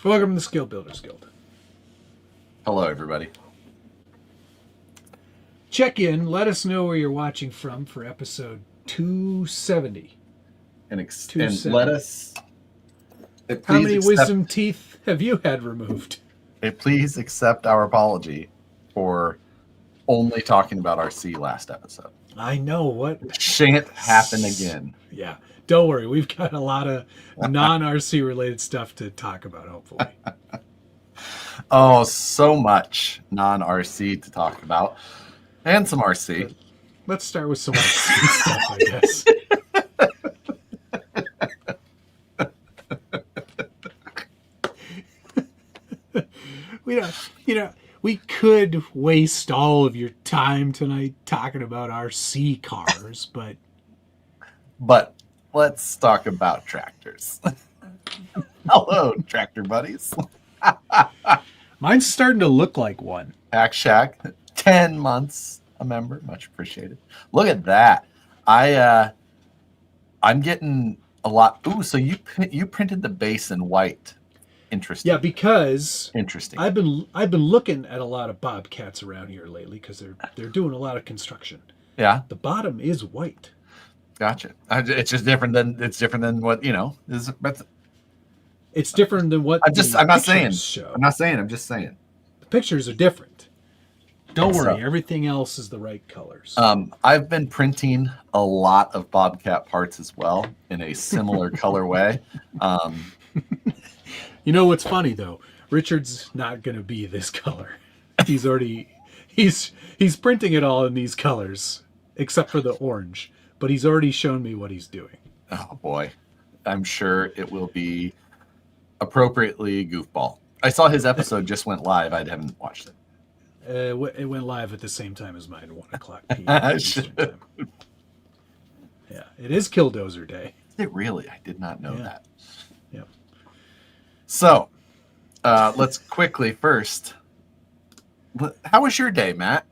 Welcome to the Skill Builders Guild. Hello, everybody. Check in. Let us know where you're watching from for episode 270. And let us... How many wisdom teeth have you had removed? Please accept our apology for only talking about RC last episode. I know what... It shan't happen again. Yeah. Don't worry. We've got a lot of non-RC related stuff to talk about, hopefully. Oh, so much non-RC to talk about. And some RC. Let's start with some RC stuff, I guess. We could waste all of your time tonight talking about RC cars, but let's talk about tractors. Hello, tractor buddies. Mine's starting to look like one. Hack Shack, 10 months a member, much appreciated. Look at that. I'm getting a lot. Ooh, so you printed the base in white. Interesting. Yeah, because interesting. I've been looking at a lot of Bobcats around here lately because they're doing a lot of construction. Yeah. The bottom is white. Gotcha. It's just different than what It's different than what I'm not saying. Show. I'm not saying. I'm just saying. The pictures are different. Don't worry, everything else is the right colors. I've been printing a lot of Bobcat parts as well in a similar colorway. You know what's funny though? Richard's not going to be this color. He's printing it all in these colors, except for the orange. But he's already shown me what he's doing. Oh boy, I'm sure it will be appropriately goofball. I saw his episode just went live. I haven't watched it. It went live at the same time as mine, 1 o'clock p.m. Eastern time. Yeah, it is Killdozer Day. Is it really? I did not know that. Yeah. So, let's quickly first. How was your day, Matt?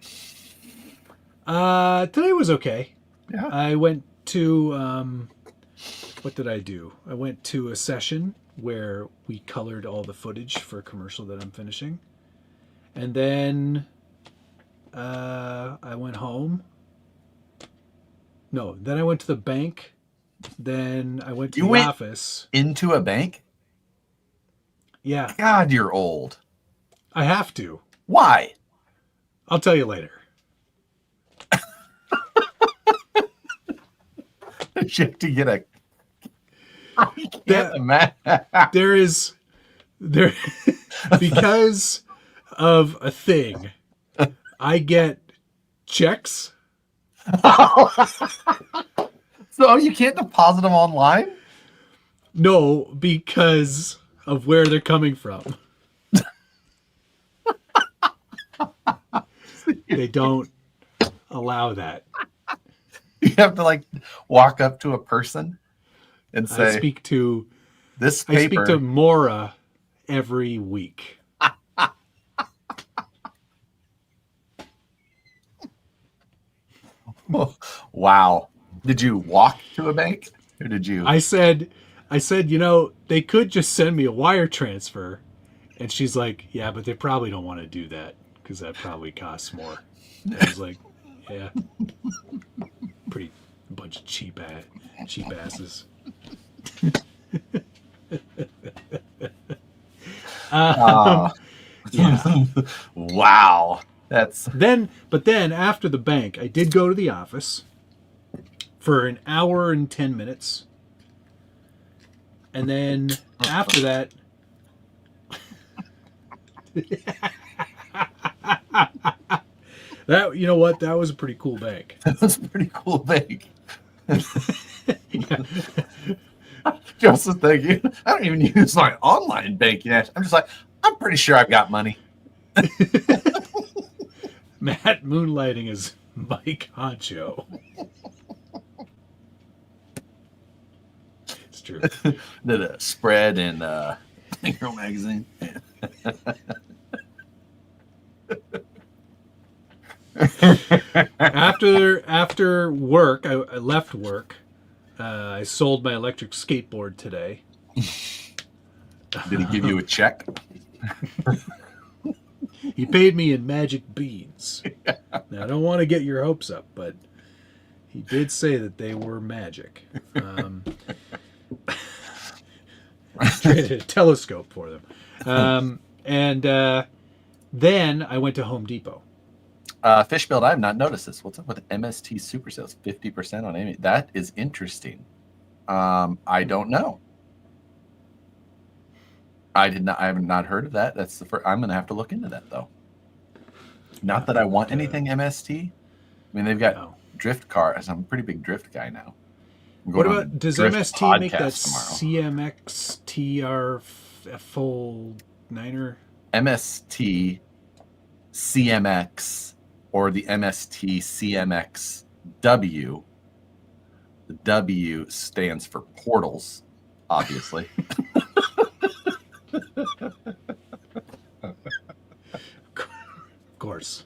Today was okay. Yeah. I went to what did I do? I went to a session where we colored all the footage for a commercial that I'm finishing. And then I went home. No, then I went to the bank. Then I went to the office. Into a bank? Yeah. God, you're old. I have to. Why? I'll tell you later. You have to get there because of a thing, I get checks. So you can't deposit them online? No, because of where they're coming from. They don't allow that. You have to walk up to a person and say, I speak to Maura every week. Wow. Did you walk to a bank or did you? I said, they could just send me a wire transfer. And she's like, yeah, but they probably don't want to do that because that probably costs more. And I was like, yeah. Pretty bunch of cheap asses. Yeah. Wow. But then after the bank, I did go to the office for an hour and 10 minutes. And then after that, you know what? That was a pretty cool bank. That was a pretty cool bank. Joseph, thank you. I don't even use my online banking. I'm just like, I'm pretty sure I've got money. Matt moonlighting as Mike Honcho. It's true. Did a spread in Girl magazine. After work, I left work. I sold my electric skateboard today. Did he give you a check? He paid me in magic beads. Now, I don't want to get your hopes up, but he did say that they were magic. Traded a telescope for them. Then I went to Home Depot. Fish Build, I have not noticed this. What's up with MST super sales? 50% on Amy. That is interesting. I don't know. I have not heard of that. That's the first. I'm going to have to look into that, though. Not that I want anything MST. I mean, they've got drift cars. I'm a pretty big drift guy now. What about, does MST make that tomorrow. CMX TR full niner? MST CMX or the MST CMX W. The W stands for portals, obviously. Of course.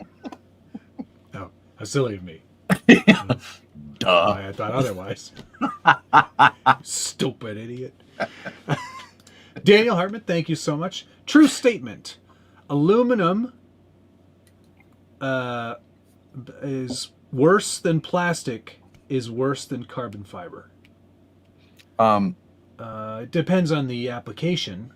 Oh, how silly of me. Duh. I thought otherwise. Stupid idiot. Daniel Hartman, thank you so much. True statement. Aluminum is worse than plastic, is worse than carbon fiber. It depends on the application.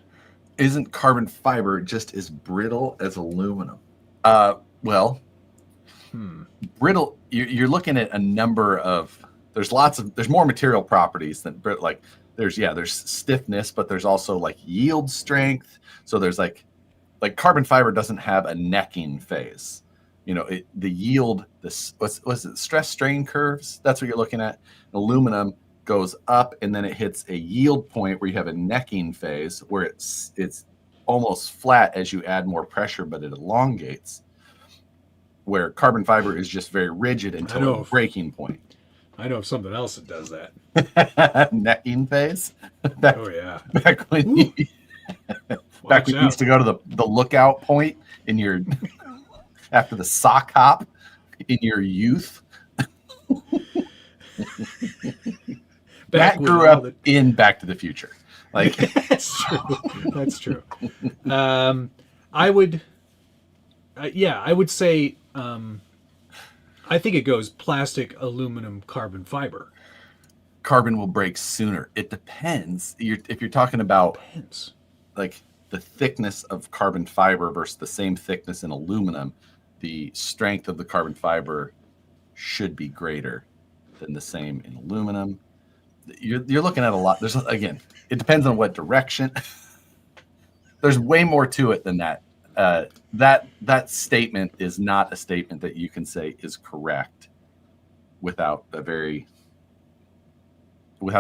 Isn't carbon fiber just as brittle as aluminum? Well, brittle. You're looking at a number of. There's more material properties than like. There's stiffness, but there's also like yield strength. So there's like carbon fiber doesn't have a necking phase. You know, the yield. What's it? Stress strain curves. That's what you're looking at. Aluminum goes up and then it hits a yield point where you have a necking phase where it's almost flat as you add more pressure, but it elongates. Where carbon fiber is just very rigid until a breaking point. I know of something else that does that. Necking phase. Oh yeah. Back when you used to go to the lookout point in your after the sock hop in your youth. Matt grew up in Back to the Future. Like that's true. That's true. I would say I think it goes plastic, aluminum, carbon fiber. Carbon will break sooner. It depends. If you're talking about like the thickness of carbon fiber versus the same thickness in aluminum, the strength of the carbon fiber should be greater than the same in aluminum. You're looking at a lot. Again, it depends on what direction. There's way more to it than that. That statement is not a statement that you can say is correct without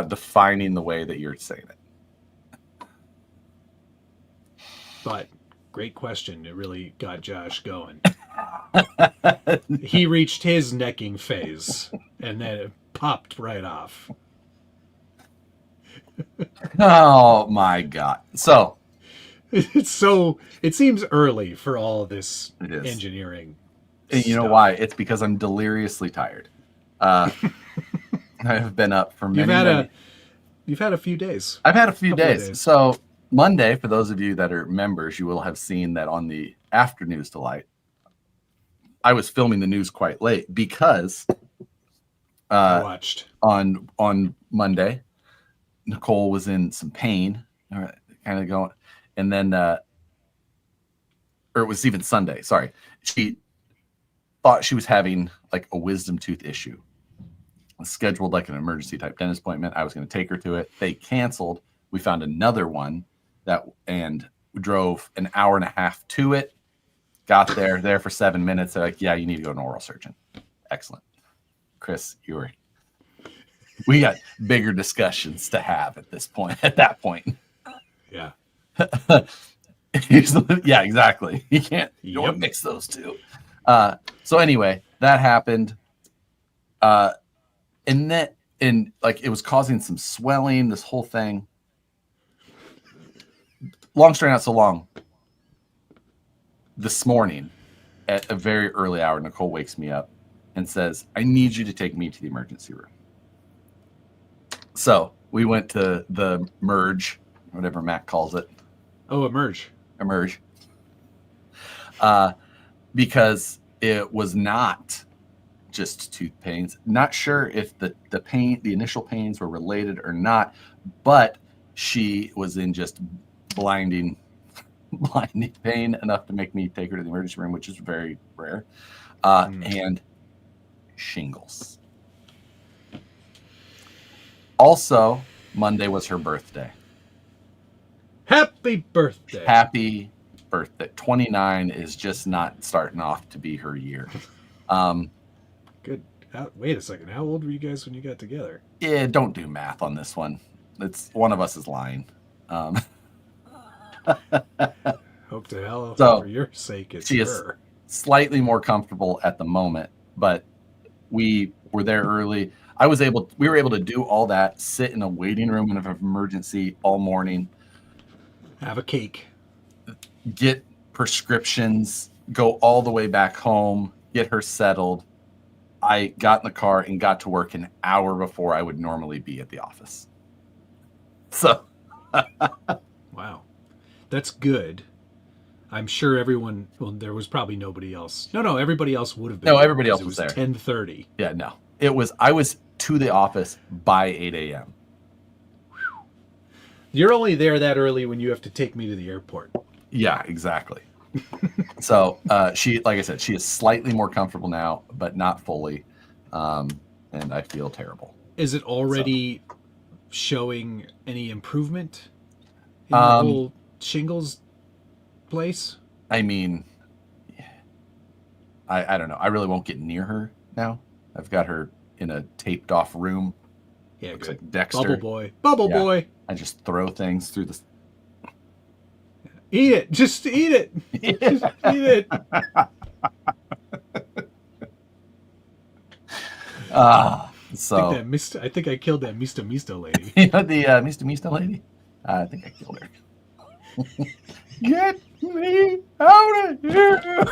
defining the way that you're saying it. But great question. It really got Josh going. He reached his necking phase and then it popped right off. Oh my God. So it seems early for all of this engineering. And you know why? It's because I'm deliriously tired. I have been up for many. You've had a few days. I've had a few days. So Monday, for those of you that are members, you will have seen that on the After News Delight, I was filming the news quite late because I watched on Monday, Nicole was in some pain, kind of going, and then, or it was even Sunday. Sorry, she thought she was having like a wisdom tooth issue. Scheduled like an emergency type dentist appointment. I was going to take her to it. They canceled. We found another one and drove an hour and a half to it. Got there for 7 minutes. They're like, yeah, you need to go to an oral surgeon. Excellent. Chris, we got bigger discussions to have at that point. Yeah. Yeah, exactly. You don't want to mix those two. So anyway, that happened. And it was causing some swelling, this whole thing. Long story not so long. This morning at a very early hour, Nicole wakes me up and says, I need you to take me to the emergency room. So we went to the merge, whatever Matt calls it, Oh, emerge. Because it was not just tooth pains. Not sure if the initial pains were related or not, but she was in just blinding pain enough to make me take her to the emergency room, which is very rare. And shingles. Also, Monday was her birthday. Happy birthday. Happy birthday. 29 is just not starting off to be her year. Good. Wait a second. How old were you guys when you got together? Yeah, don't do math on this one. It's one of us is lying. Hope to hell So, for your sake it's she is her. slightly more comfortable at the moment, but we were there early. We were able to do all that, sit in a waiting room in an emergency all morning, Have a cake. get prescriptions, go all the way back home, get her settled. I got in the car and got to work an hour before I would normally be at the office. So, Wow. That's good. I'm sure everyone, well, there was probably nobody else. No, everybody else would have been. No, everybody else was there. 10:30. Yeah, no. I was to the office by 8 a.m. You're only there that early when you have to take me to the airport. Yeah, exactly. So she, like I said, she is slightly more comfortable now, but not fully. And I feel terrible. Is it already showing any improvement in the whole shingles place? I mean, I don't know. I really won't get near her now. I've got her in a taped off room. Yeah, looks good. like Dexter. Bubble boy. I just throw things through the. Eat it. Just eat it. Just eat it. So I think I killed that Mista lady. you know the Mista lady? I think I killed her. Get me out of here!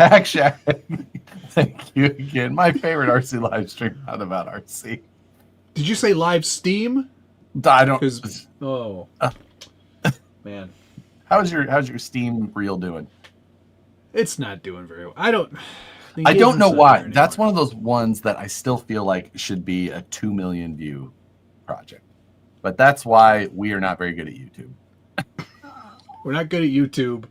Actually, thank you again. My favorite RC live stream, not about RC. Did you say live Steam? I don't. Man, how's your Steam reel doing? It's not doing very well. I don't know why. That's one of those ones that I still feel like should be a 2 million view project. But that's why we are not very good at YouTube. We're not good at YouTube.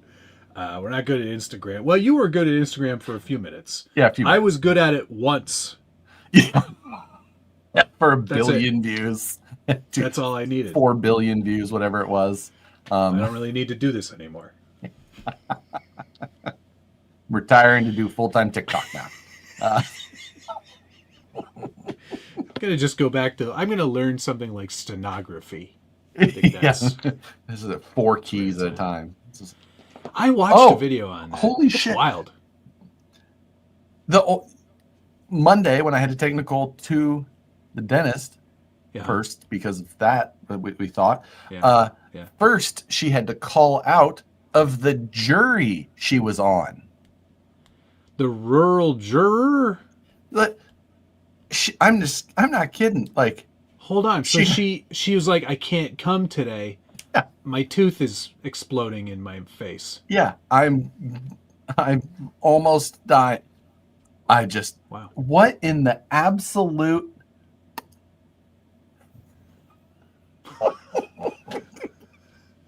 We're not good at Instagram. Well, you were good at Instagram for a few minutes. Yeah, a few minutes. I was good at it once. Yeah. For a billion views. That's all I needed. 4 billion views, whatever it was. I don't really need to do this anymore. Retiring to do full-time TikTok now. I'm going to just go back to... I'm going to learn something like stenography. I think that's... This is 4 keys at a time. I watched a video on that. Holy shit. Wild. Monday, when I had to take Nicole to the dentist first, because of that, we thought. First, she had to call out of the jury she was on. The rural juror? I'm not kidding. Like, hold on. So she was like, I can't come today. Yeah. My tooth is exploding in my face. Yeah, I'm almost dying. Wow. What in the absolute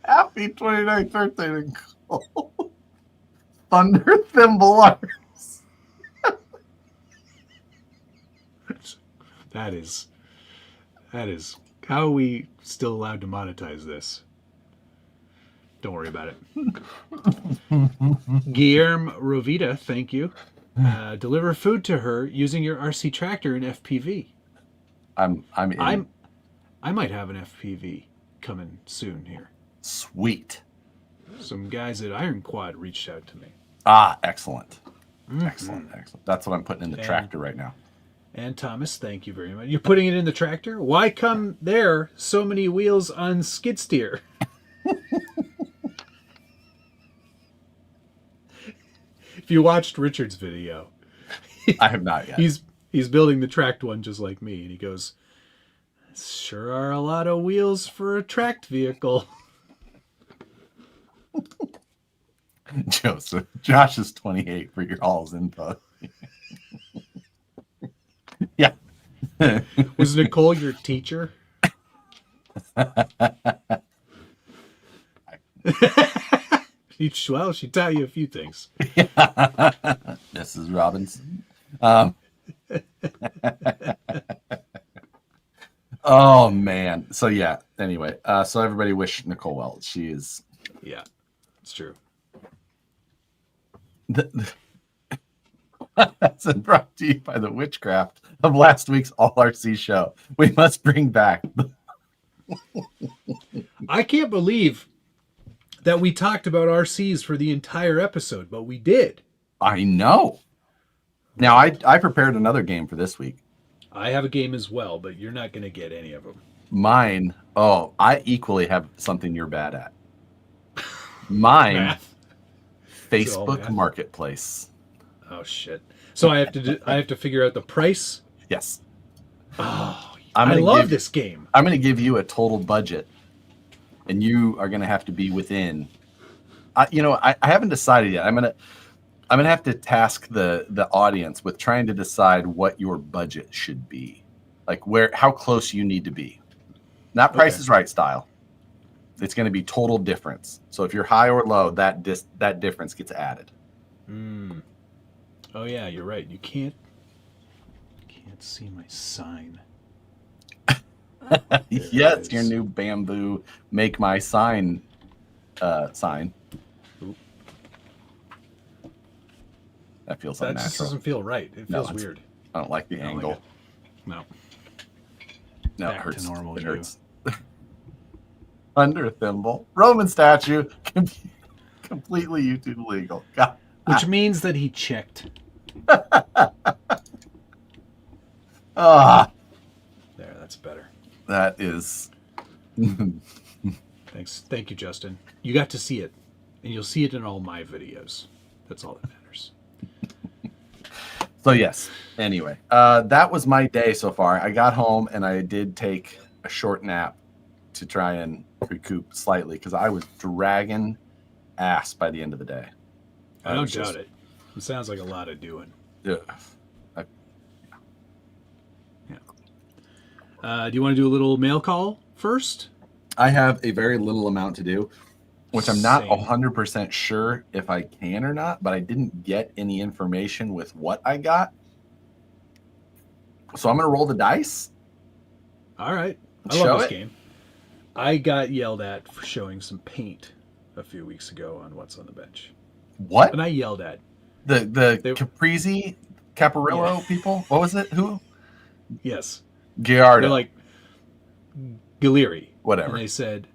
happy 29th birthday to Nicole. Thunder Thimble Arms. That is how are we still allowed to monetize this? Don't worry about it. Guillermo Rovita, thank you. Deliver food to her using your RC tractor in FPV. I'm in. I might have an FPV coming soon here. Sweet. Some guys at Iron Quad reached out to me. Excellent. Excellent. That's what I'm putting in the tractor right now. And Thomas, thank you very much. You're putting it in the tractor? Why come there so many wheels on skid steer? If you watched Richard's video, I have not yet. He's building the tracked one just like me, and he goes, Sure are a lot of wheels for a tracked vehicle. Joseph, Josh is 28 for your all's info. Yeah. Was Nicole your teacher? Well, she taught you a few things. Mrs. Robinson. Oh man. So yeah. Anyway, so everybody wish Nicole well. She is. Yeah, it's true. That's brought to you by the witchcraft of last week's All RC show. We must bring back. I can't believe that we talked about RCs for the entire episode, but we did. I know. Now I prepared another game for this week. I have a game as well, but you're not going to get any of them. Mine. Oh, I equally have something you're bad at. Mine. Math. Facebook math. Marketplace. Oh shit! So I have to figure out the price. Yes. Oh, I love this game. I'm going to give you a total budget, and you are going to have to be within. I haven't decided yet. I'm gonna have to task the audience with trying to decide what your budget should be, like how close you need to be. Not Price is Right style. It's going to be total difference. So if you're high or low, that difference gets added. Oh yeah, you're right. You can't see my sign. Yes, your new bamboo make my sign sign. Oop. That feels That unnatural. just doesn't feel right. It feels weird. I don't like the angle. Like no. No, Back it hurts. to normal. It hurts. Under a thimble. Roman statue can be completely YouTube legal. God. Which means that he checked. Ah, There, that's better. that is. Thanks. Thank you, Justin. You got to see it. And you'll see it in all my videos. That's all that matters. So yes. Anyway, that was my day so far. I got home and I did take a short nap to try and recoup slightly because I was dragging ass by the end of the day. I don't doubt it. It sounds like a lot of doing. Yeah. Do you want to do a little mail call first? I have a very little amount to do, which I'm not Same. 100% sure if I can or not, but I didn't get any information with what I got. So I'm going to roll the dice. All right. I Show love this it. game. I got yelled at for showing some paint a few weeks ago on What's on the Bench. What? And I yelled at The They- Caprizi Caparillo Yeah. people? What was it? Who? yes. Giardo. They're like Galiri. Whatever. And they said,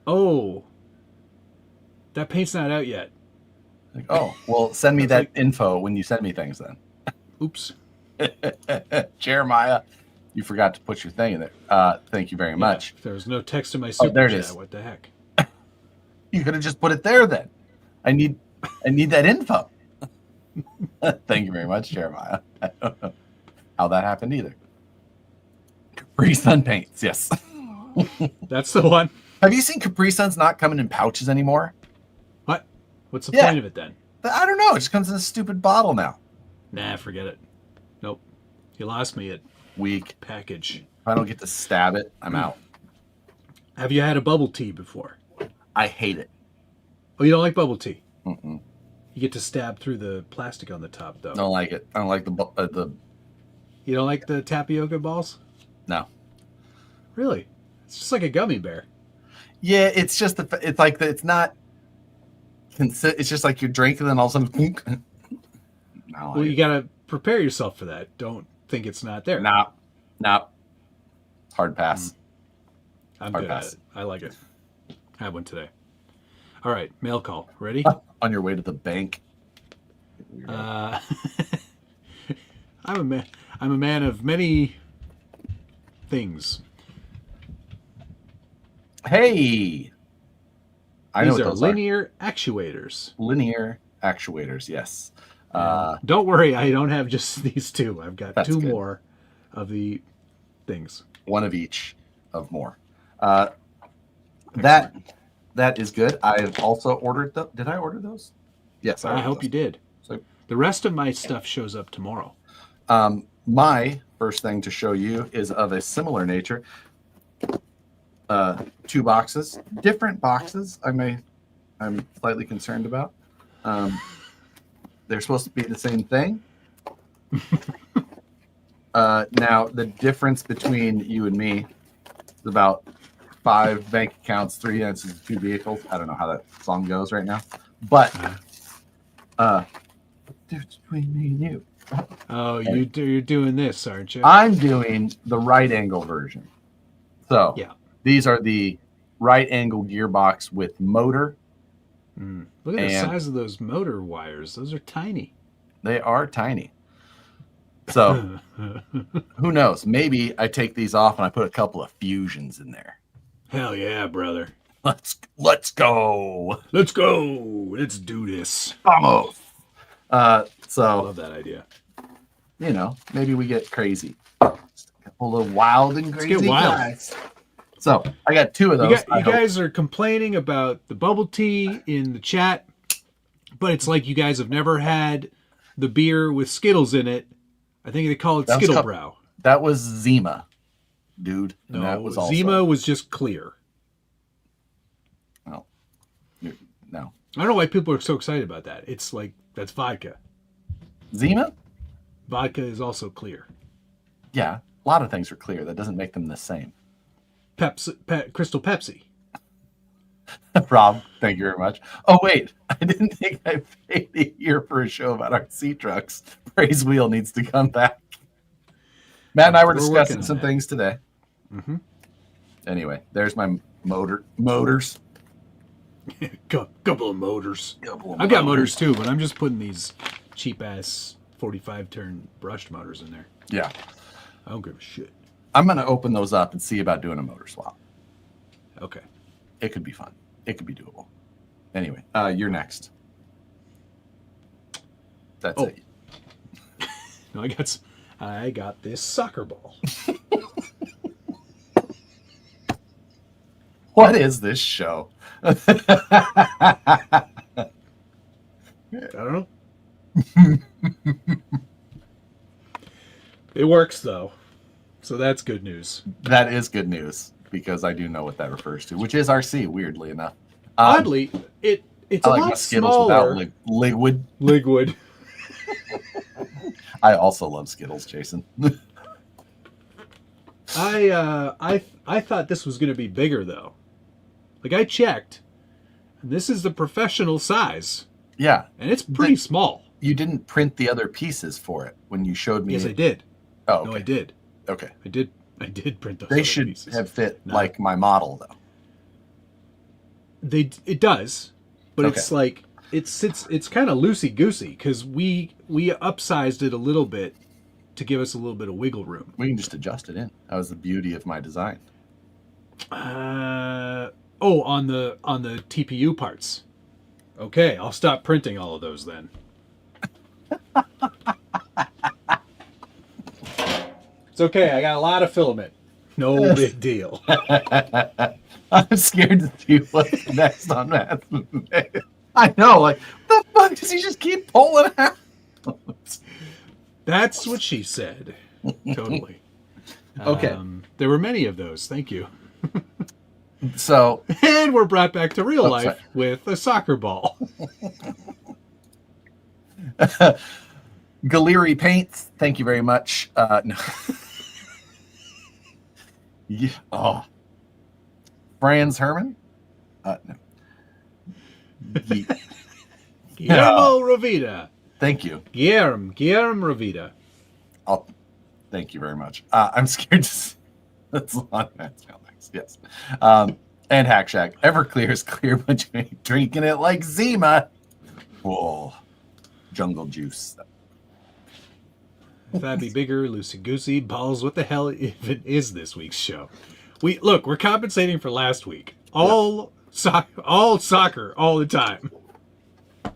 "Oh, that paint's not out yet." Like, oh, well, send me that It's info when you send me things then. Oops. Jeremiah, you forgot to put your thing in there. Thank you very much. There was no text in my super there it chat. is. What the heck? You could have just put it there then. I need that info. Thank you very much, Jeremiah. I don't know how that happened either. Capri Sun paints, yes. That's the one. Have you seen Capri Suns not coming in pouches anymore? What? What's the Yeah. point of it then? I don't know. It just comes in a stupid bottle now. Nah, forget it. Nope. You lost me at Weak. package. If I don't get to stab it, I'm out. Have you had a bubble tea before? I hate it. Oh, you don't like bubble tea? Mm-mm. You get to stab through the plastic on the top, though. I don't like it. I don't like the. You don't like the tapioca balls? No. Really? It's just like a gummy bear. Yeah, it's just it's like it's not. It's just like you're drinking and all of a sudden. No, Well, you gotta prepare yourself for that. Don't think it's not there. No. Hard pass. I'm hard good pass. at it. I like it. I had one today. All right, mail call. Ready? On your way to the bank. I'm a man of many things. Hey, I know These what are those linear actuators. Linear actuators. Yes. Don't worry, I don't have just these two. I've got That's two good. more of the things. One of each. of more. That is good. I've also ordered them. Did I order those? Yes, I hope those. you did. So, the rest of my stuff shows up tomorrow. My first thing to show you is of a similar nature. 2 boxes, different boxes. I'm slightly concerned about. They're supposed to be the same thing. Now the difference between you and me is about 5 bank accounts, 3 units, 2 vehicles. I don't know how that song goes right now, but difference between me and you. Oh, you're doing this, aren't you? I'm doing the right angle version. So yeah, these are the right angle gearbox with motor. Look at the size of those motor wires. Those are tiny. They are tiny. So who knows? Maybe I take these off and I put a couple of fusions in there. Hell yeah, brother. Let's go. Let's go. Let's do this. Vamos. So I love that idea. You know, maybe we get crazy. Just a couple of wild and crazy guys. So I got 2 of those. You guys are complaining about the bubble tea in the chat, but it's like you guys have never had the beer with Skittles in it. I think they call it Skittlebrow. That was Zima, dude. No, that was also... Zima was just clear. Oh, no. I don't know why people are so excited about that. It's like, that's vodka. Zima? Vodka is also clear. Yeah, a lot of things are clear. That doesn't make them the same. Crystal Pepsi. Rob, thank you very much. Oh, wait. I didn't think I paid a year for a show about RC trucks. Praise Wheel needs to come back. Matt and I were discussing some things today. Mm-hmm. Anyway, there's my motors. Couple of motors. I've got motors too, but I'm just putting these cheap-ass 45-turn brushed motors in there. Yeah. I don't give a shit. I'm going to open those up and see about doing a motor swap. Okay. It could be fun. It could be doable. Anyway, you're next. That's it. No, I got this soccer ball. What is this show? I don't know. It works though, so that's good news. That is good news because I do know what that refers to, which is RC. Weirdly enough, oddly, it's I a like lot my Skittles smaller. without liquid. Ligwood. I also love Skittles, Jason. I thought this was going to be bigger though. Like I checked, and this is the professional size. Yeah, and it's pretty small. You didn't print the other pieces for it when you showed me. Yes, I did. Oh, okay. No, I did. Okay, I did print those. They should pieces. have fit like my model though. It does, but Okay. it's like it's kind of loosey goosey because we upsized it a little bit to give us a little bit of wiggle room. We can just adjust it in. That was the beauty of my design. On the TPU parts. Okay, I'll stop printing all of those then. It's okay. I got a lot of filament. No big deal. I'm scared to see what's next on that. I know, like, what the fuck does he just keep pulling out? That's what she said. Totally. Okay. There were many of those. Thank you. So, and we're brought back to real life sorry. with a soccer ball. Galeri Paints, thank you very much. No. Yeah. Oh. Franz Herman? No. Guillermo Ravita. Thank you. Guillermo Ravita. Thank you very much. I'm scared to... That's on Matt's mailbox. Yes. And Hack Shack. Everclear is clear, but you ain't drinking it like Zima. Whoa. Jungle juice. That'd be bigger, loosey-goosey. Balls, what the hell even is this week's show? We're compensating for last week. All soccer, all the time.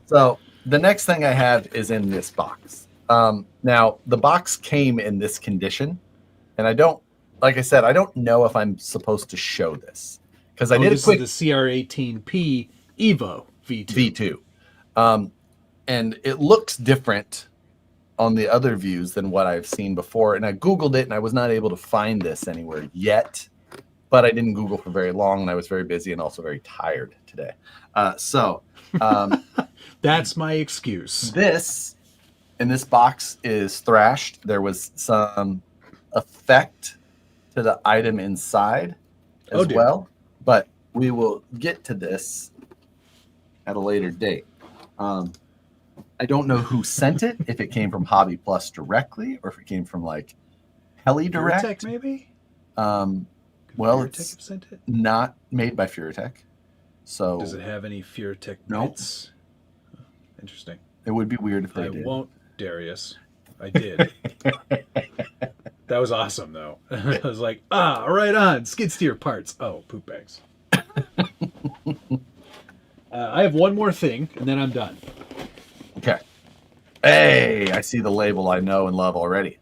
So the next thing I have is in this box. Now, the box came in this condition, and I don't like I said, I don't know if I'm supposed to show this because I did a quick This is the CR18P Evo V2. V2. And it looks different on the other views than what I've seen before. And I Googled it and I was not able to find this anywhere yet, but I didn't Google for very long and I was very busy and also very tired today. That's my excuse. This in this box is thrashed. There was some effect to the item inside as well, but we will get to this at a later date. I don't know who sent it, if it came from Hobby Plus directly or if it came from like Heli Direct. Furitech, maybe? Well, Furitech it's have sent it? not made by Furitech. So Does it have any Furitech Nope. bits? Oh, interesting. it would be weird if they I did. won't, Darius. I did. That was awesome, though. I was like, right on. Skid steer parts. Oh, poop bags. I have one more thing, and then I'm done. Okay. Hey, I see the label I know and love already.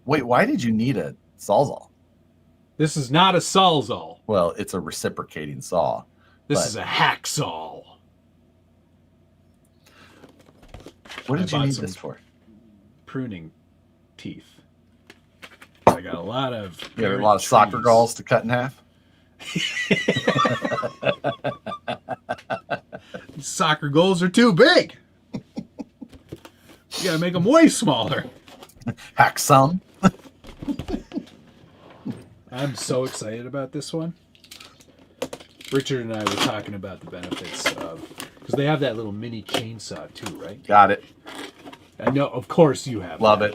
Wait, why did you need a Sawzall? This is not a Sawzall. Well, it's a reciprocating saw. This is a hacksaw. What did I you bought need some this for? Pruning teeth. I got a lot of... You have a lot of soccer balls to cut in half? Soccer goals are too big. You gotta make them way smaller. Hack some. I'm so excited about this one. Richard and I were talking about the benefits of... Because they have that little mini chainsaw too, right? Got it. I know, of course you have. Love that.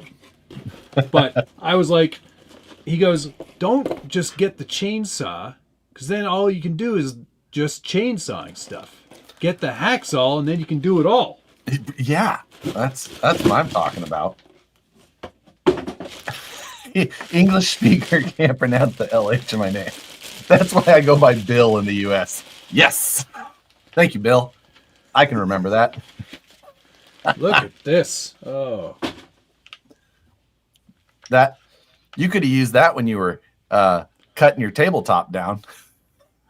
it. But I was like, he goes, don't just get the chainsaw, because then all you can do is just chainsawing stuff. Get the hacksaw, and then you can do it all. Yeah, that's what I'm talking about. English speaker can't pronounce the LH in my name. That's why I go by Bill in the US. Yes. Thank you, Bill. I can remember that. Look at this. Oh. That you could have used that when you were cutting your tabletop down.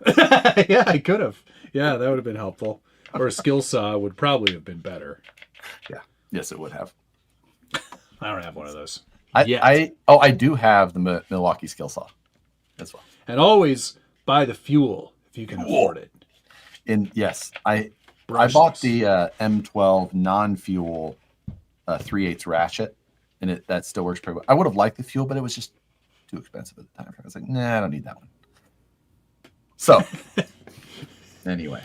Yeah, I could have. Yeah, that would have been helpful. Or a skill saw would probably have been better. Yeah. Yes, it would have. I don't have one of those. I do have the Milwaukee skill saw as well. And always buy the fuel if you can afford it. Yes, I bought the M12 non-fuel 3/8 ratchet, and that still works pretty well. I would have liked the fuel, but it was just too expensive at the time. I was like, nah, I don't need that one. So, anyway.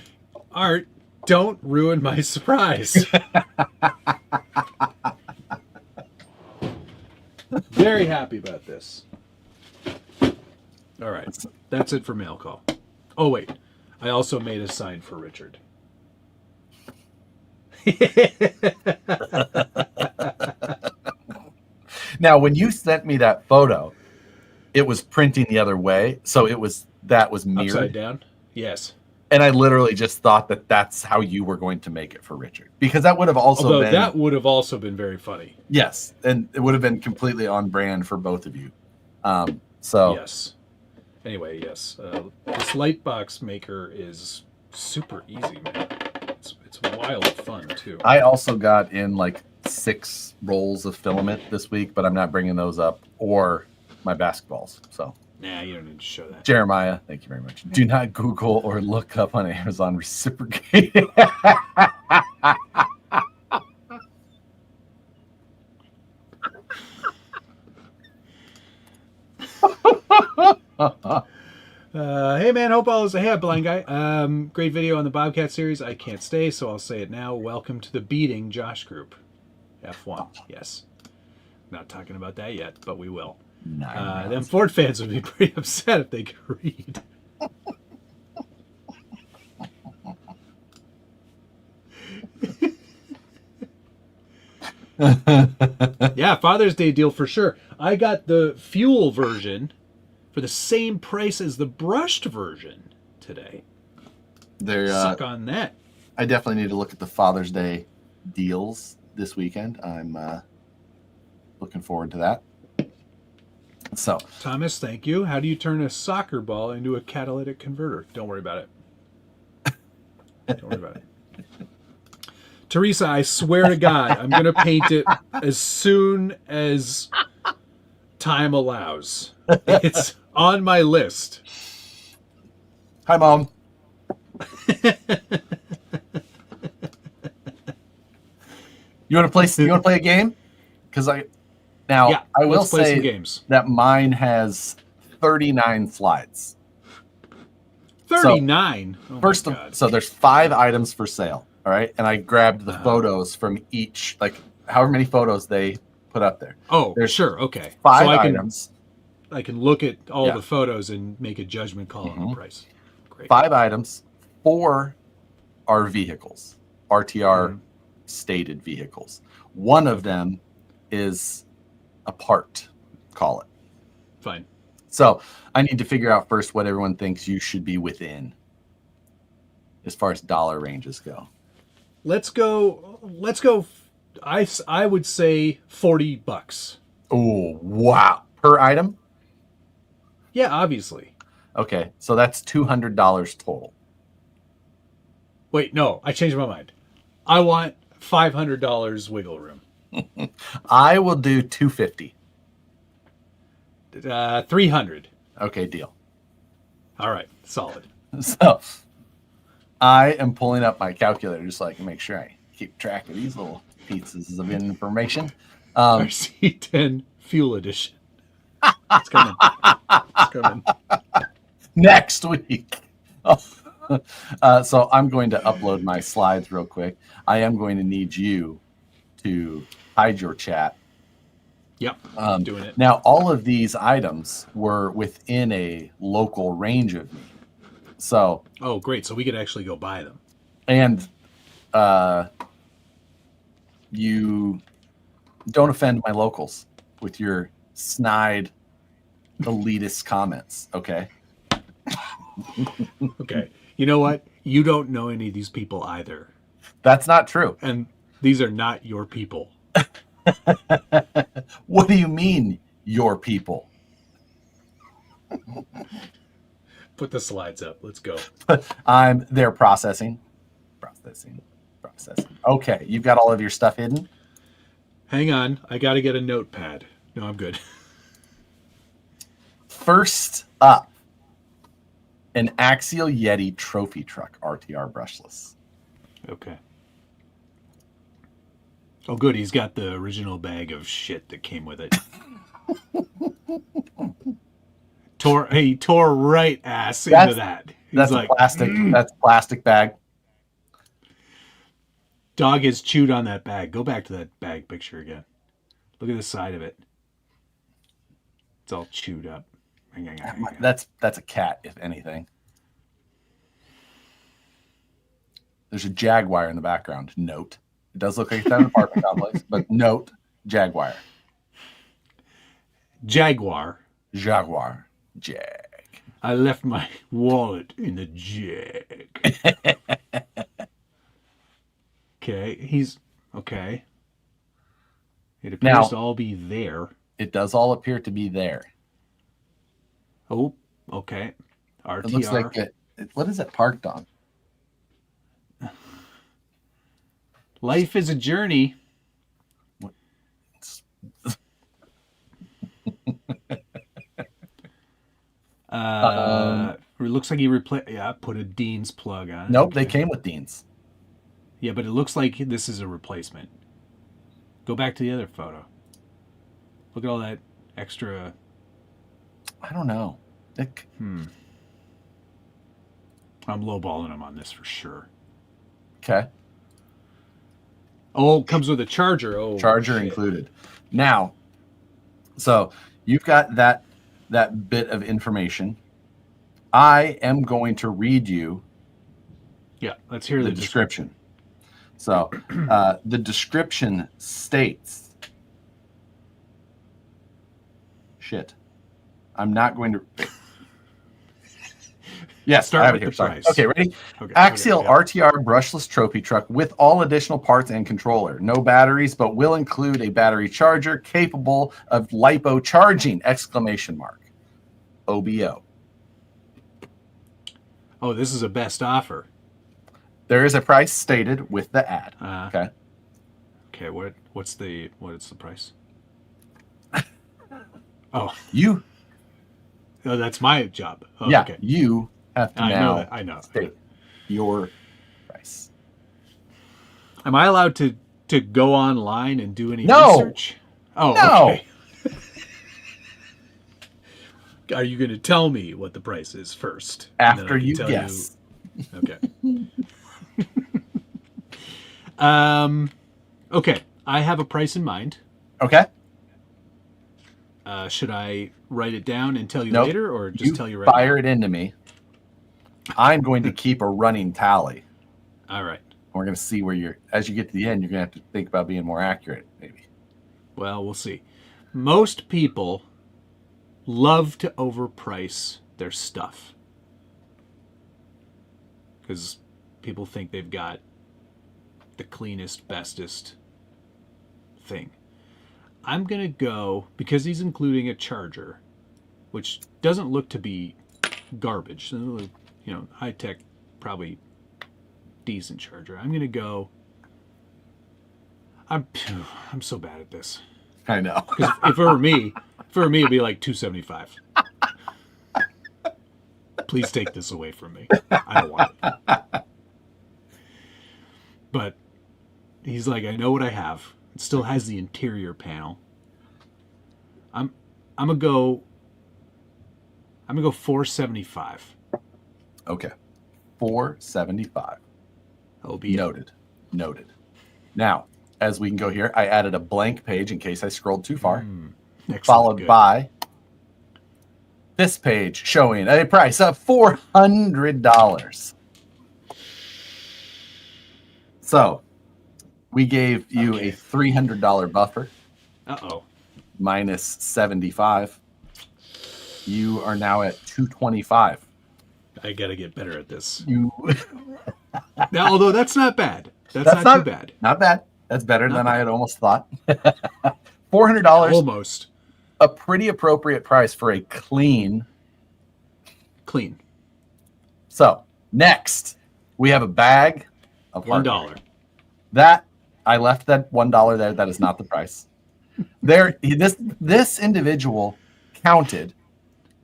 Art, don't ruin my surprise. Very happy about this. All right, that's it for mail call. Oh, wait. I also made a sign for Richard. Now, when you sent me that photo, it was printing the other way, so that was mirrored. Upside down? Yes. And I literally just thought that that's how you were going to make it for Richard, because that would have also been... that would have also been very funny. Yes, and it would have been completely on brand for both of you. So yes. Anyway, yes. This light box maker is super easy, man. It's wild fun too. I also got in like 6 rolls of filament this week, but I'm not bringing those up or my basketballs. So nah, you don't need to show that. Jeremiah, thank you very much. Do not Google or look up on Amazon reciprocating. Hey man, hope all is hey blind guy. Great video on the Bobcat series. I can't stay, so I'll say it now. Welcome to the beating Josh group. F1. Yes. Not talking about that yet, but we will. Them Ford fans would be pretty upset if they could read. Yeah, Father's Day deal for sure. I got the fuel version for the same price as the brushed version today. Suck on that. I definitely need to look at the Father's Day deals this weekend. I'm looking forward to that. So, Thomas, thank you. How do you turn a soccer ball into a catalytic converter? Don't worry about it. Don't worry about it. Teresa, I swear to God, I'm going to paint it as soon as time allows. It's on my list. hi, Mom. You want to play? You want to play a game? Because I will let's play say some games. that mine has 39 slides. 39. So there's 5 items for sale. All right, and I grabbed the photos from each, like however many photos they put up there. Oh, there's sure, okay. 5 items. I can look at all the photos and make a judgment call on the price. Great. 5 items. 4 are vehicles, RTR stated vehicles. One of them is a part, call it. Fine. So I need to figure out first what everyone thinks you should be within as far as dollar ranges go. Let's go. I would say $40. Oh, wow. Per item? Yeah, obviously. Okay, so that's $200 total. Wait, no, I changed my mind. I want $500 wiggle room. I will do $250. 300. Okay, deal. All right, solid. So I am pulling up my calculator just so I can make sure I keep track of these little pieces of information. RC10 Fuel Edition. It's coming. It's coming. Next week. So I'm going to upload my slides real quick. I am going to need you to hide your chat. Yep, doing it. Now, all of these items were within a local range of me. So. Oh, great. So we could actually go buy them. And you don't offend my locals with your snide, elitist comments, okay? Okay. You know what? You don't know any of these people either. That's not true. And these are not your people. What do you mean, your people? Put the slides up. Let's go. They're processing. Okay, you've got all of your stuff hidden? Hang on. I got to get a notepad. No, I'm good. First up, an Axial Yeti trophy truck RTR brushless. Okay. Oh, good. He's got the original bag of shit that came with it. He tore right ass into that. That's like, That's plastic bag. Dog has chewed on that bag. Go back to that bag picture again. Look at the side of it. It's all chewed up. That's a cat, if anything. There's a Jaguar in the background. Note. It does look like it's an apartment complex, but note, Jaguar. Jaguar. Jag. I left my wallet in the Jag. Okay, he's okay. It appears to all be there. It does all appear to be there. Oh, okay. RTR. It looks like what is it parked on? Life is a journey. It looks like he put a Dean's plug on. Nope, okay. They came with Dean's. Yeah, but it looks like this is a replacement. Go back to the other photo. Look at all that extra. I don't know. I'm lowballing him on this for sure. Okay. Oh, it comes with a charger. Oh, charger shit. Included. Now, so you've got that bit of information. I am going to read you. Yeah, let's hear the description. So, the description states. Shit. I'm not going to. Yes, Start I have with it here. the Sorry. price. Okay, ready? Okay, Axial okay, yeah. RTR brushless trophy truck with all additional parts and controller. No batteries, but will include a battery charger capable of lipo charging! Exclamation mark. OBO. Oh, this is a best offer. There is a price stated with the ad. Okay. Okay, what's the price? Oh, You. oh, that's my job. Oh, Yeah. okay. You have to I know now that. I know. state your price. Am I allowed to go online and do any No. research? Oh, No. okay. Are you going to tell me what the price is first? After you guess. Okay. Okay. I have a price in mind. Okay. Should I write it down and tell you Nope. later, or just tell you right fire now? it into me. I'm going to keep a running tally. All right. We're going to see where you're, as you get to the end, you're going to have to think about being more accurate, maybe. Well, we'll see. Most people love to overprice their stuff because people think they've got the cleanest, bestest thing. I'm going to go, because he's including a charger, which doesn't look to be garbage. You know, high-tech, probably decent charger. I'm going to go... I'm so bad at this. I know. Because if it were me, it'd be like $275. Please take this away from me. I don't want it. But he's like, I know what I have. It still has the interior panel. I'm gonna go $475. Okay. $475. Albeit. Noted. Now, as we can go here, I added a blank page in case I scrolled too far. Followed by this page showing a price of $400. So we gave you a $300 buffer. Uh-oh. Minus 75. You are now at 225. I gotta get better at this. You Now, although that's not bad. That's not too bad. Not bad. That's better than I had almost thought. $400. Almost. A pretty appropriate price for a clean. So next, we have a bag of $1. That I left that $1 there. That is not the price. This individual counted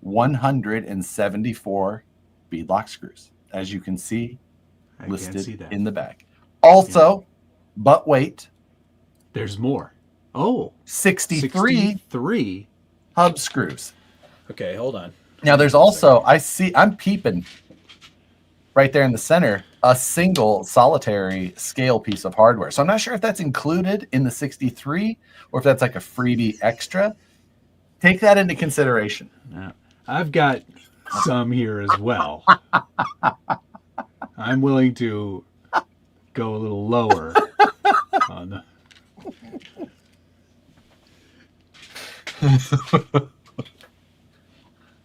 174 beadlock screws, as you can see listed in the bag. Also, but wait, there's more. Oh, 63 hub screws. Okay, hold on. Now there's also, I'm peeping right there in the center, a single solitary scale piece of hardware. So I'm not sure if that's included in the 63 or if that's like a freebie extra. Take that into consideration. Now, I've got some here as well. I'm willing to go a little lower on the...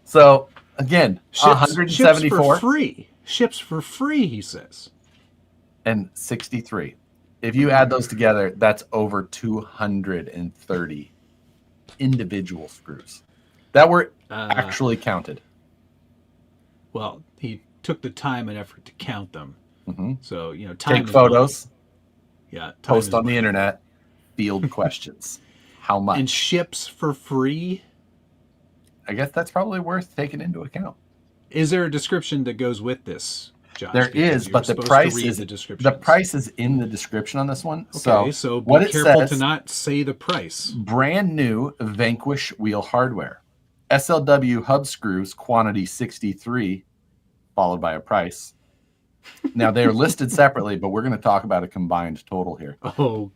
So again, 174 ships for free. Ships for free, he says. And 63. If you add those together, that's over 230 individual screws that were actually counted. Well, he took the time and effort to count them. Mm-hmm. So, you know, time take photos. Money. Yeah, post on the internet. Field questions. How much? And ships for free. I guess that's probably worth taking into account. Is there a description that goes with this, Josh? There is, but the price is the price is in the description on this one. Okay, so be careful to not say the price. Brand new Vanquish wheel hardware. SLW hub screws, quantity 63, followed by a price. Now they are listed separately, but we're going to talk about a combined total here. Oh,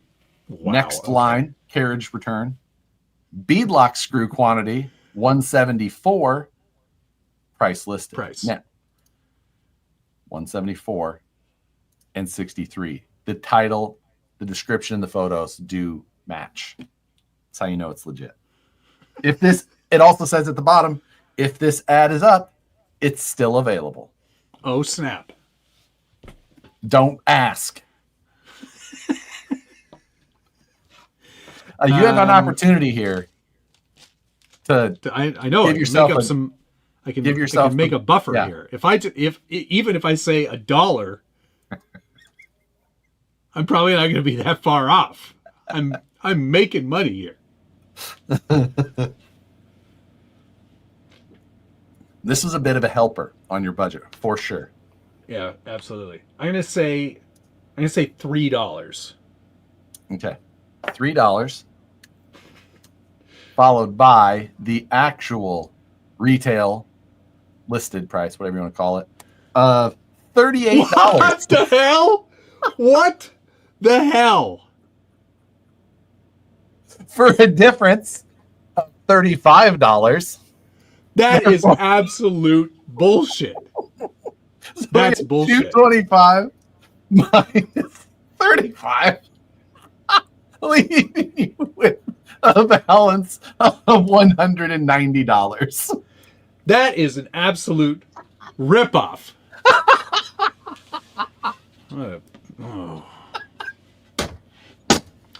wow. Next line, carriage return. Beadlock screw quantity 174. Price listed. Price. Now, 174 and 63. The title, the description, and the photos do match. That's how you know it's legit. If this, it also says at the bottom, if this ad is up, it's still available. Oh, snap. Don't ask. You have an opportunity here to I know. give I can yourself make up a- some. I can, give yourself I can make a buffer yeah. here. Even if I say $1, I'm probably not going to be that far off. I'm making money here. This was a bit of a helper on your budget for sure. Yeah, absolutely. I'm gonna say $3. Okay, $3, followed by the actual retail listed price, whatever you want to call it, of $38. What the hell? What the hell? For a difference of $35. That is absolute bullshit. That's bullshit. $225 minus 35, leaving you with a balance of $190. That is an absolute ripoff. Oh.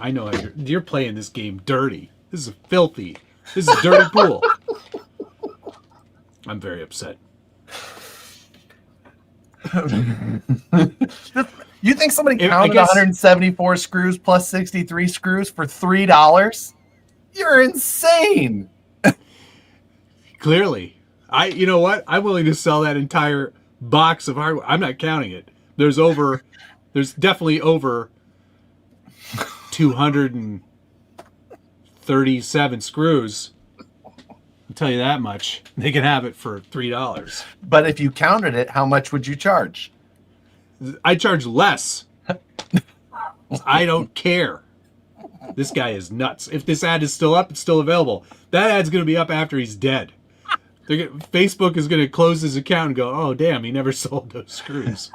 I know how you're playing this game dirty. This is filthy. This is a dirty pool. I'm very upset. You think somebody counted 174 screws plus 63 screws for $3? You're insane. Clearly. You know what? I'm willing to sell that entire box of hardware. I'm not counting it. There's definitely over 237 screws. I'll tell you that much. They can have it for $3. But if you counted it, how much would you charge? I charge less. I don't care. This guy is nuts. If this ad is still up, it's still available. That ad's going to be up after he's dead. Facebook is going to close his account and go, oh, damn, he never sold those screws.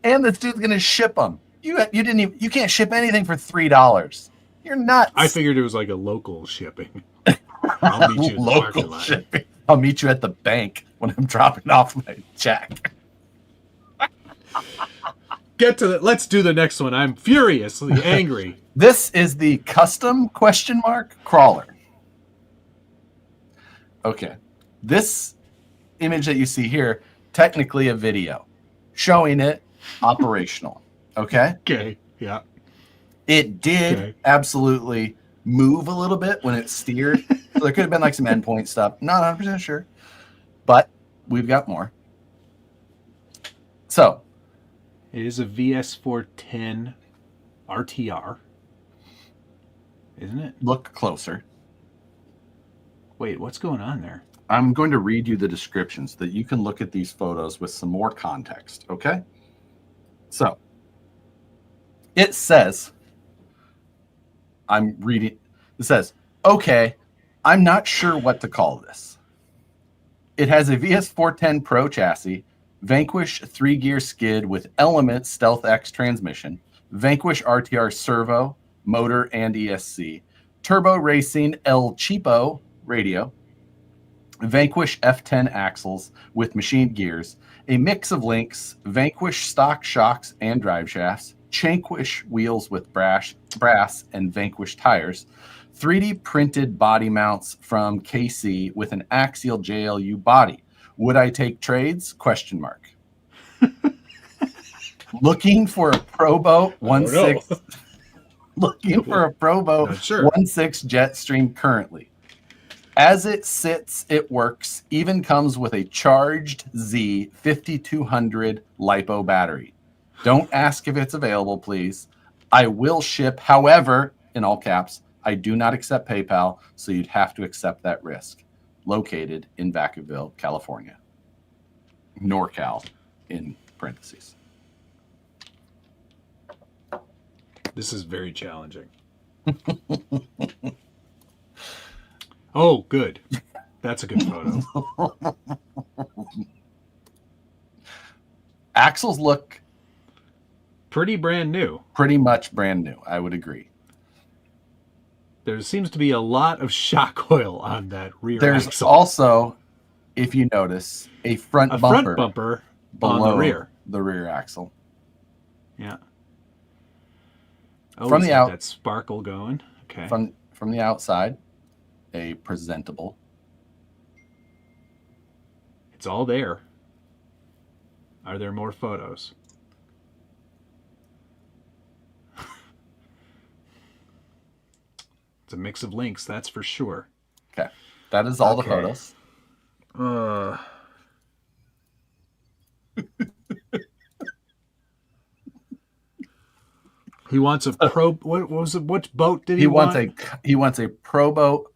And this dude's going to ship them. You can't ship anything for $3. You're nuts. I figured it was like a local shipping. I'll meet you in the parking lot. Shipping. I'll meet you at the bank when I'm dropping off my check. Let's do the next one. I'm furiously angry. This is the custom ? Crawler. Okay. This image that you see here, technically a video showing it operational. Okay. Okay. Yeah. It did absolutely move a little bit when it steered. So there could have been like some endpoint stuff. Not 100% sure, but we've got more. So it is a VS410 RTR, isn't it? Look closer. Wait, what's going on there? I'm going to read you the description so that you can look at these photos with some more context. Okay. So it says, I'm reading, it says, okay, I'm not sure what to call this. It has a VS410 Pro chassis, Vanquish 3-gear skid with Element Stealth X transmission, Vanquish RTR servo, motor, and ESC, Turbo Racing El Cheapo radio, Vanquish F10 axles with machined gears, a mix of links, Vanquish stock shocks and drive shafts, Chanquish wheels with brass and Vanquish tires, 3D printed body mounts from KC with an Axial JLU body. Would I take trades? ? Looking for a Probo 1.6. Looking for a Probo 1.6 Jetstream currently. As it sits, it works. Even comes with a charged Z 5200 LiPo battery. Don't ask if it's available, please. I will ship. However, in all caps, I do not accept PayPal, so you'd have to accept that risk. Located in Vacaville, California. NorCal, in parentheses. This is very challenging. Oh, good. That's a good photo. Axles look pretty brand new. Pretty much brand new, I would agree. There seems to be a lot of shock oil on that rear There's axle. Also if you notice, a front A bumper front bumper below on the rear. the rear axle. Yeah. Oh, From he's the got that sparkle going. Okay. From the outside, a presentable. It's all there. Are there more photos? It's a mix of links, that's for sure. Okay. That is all the photos. He wants a pro. What was it? What boat did he want? He wants a Pro Boat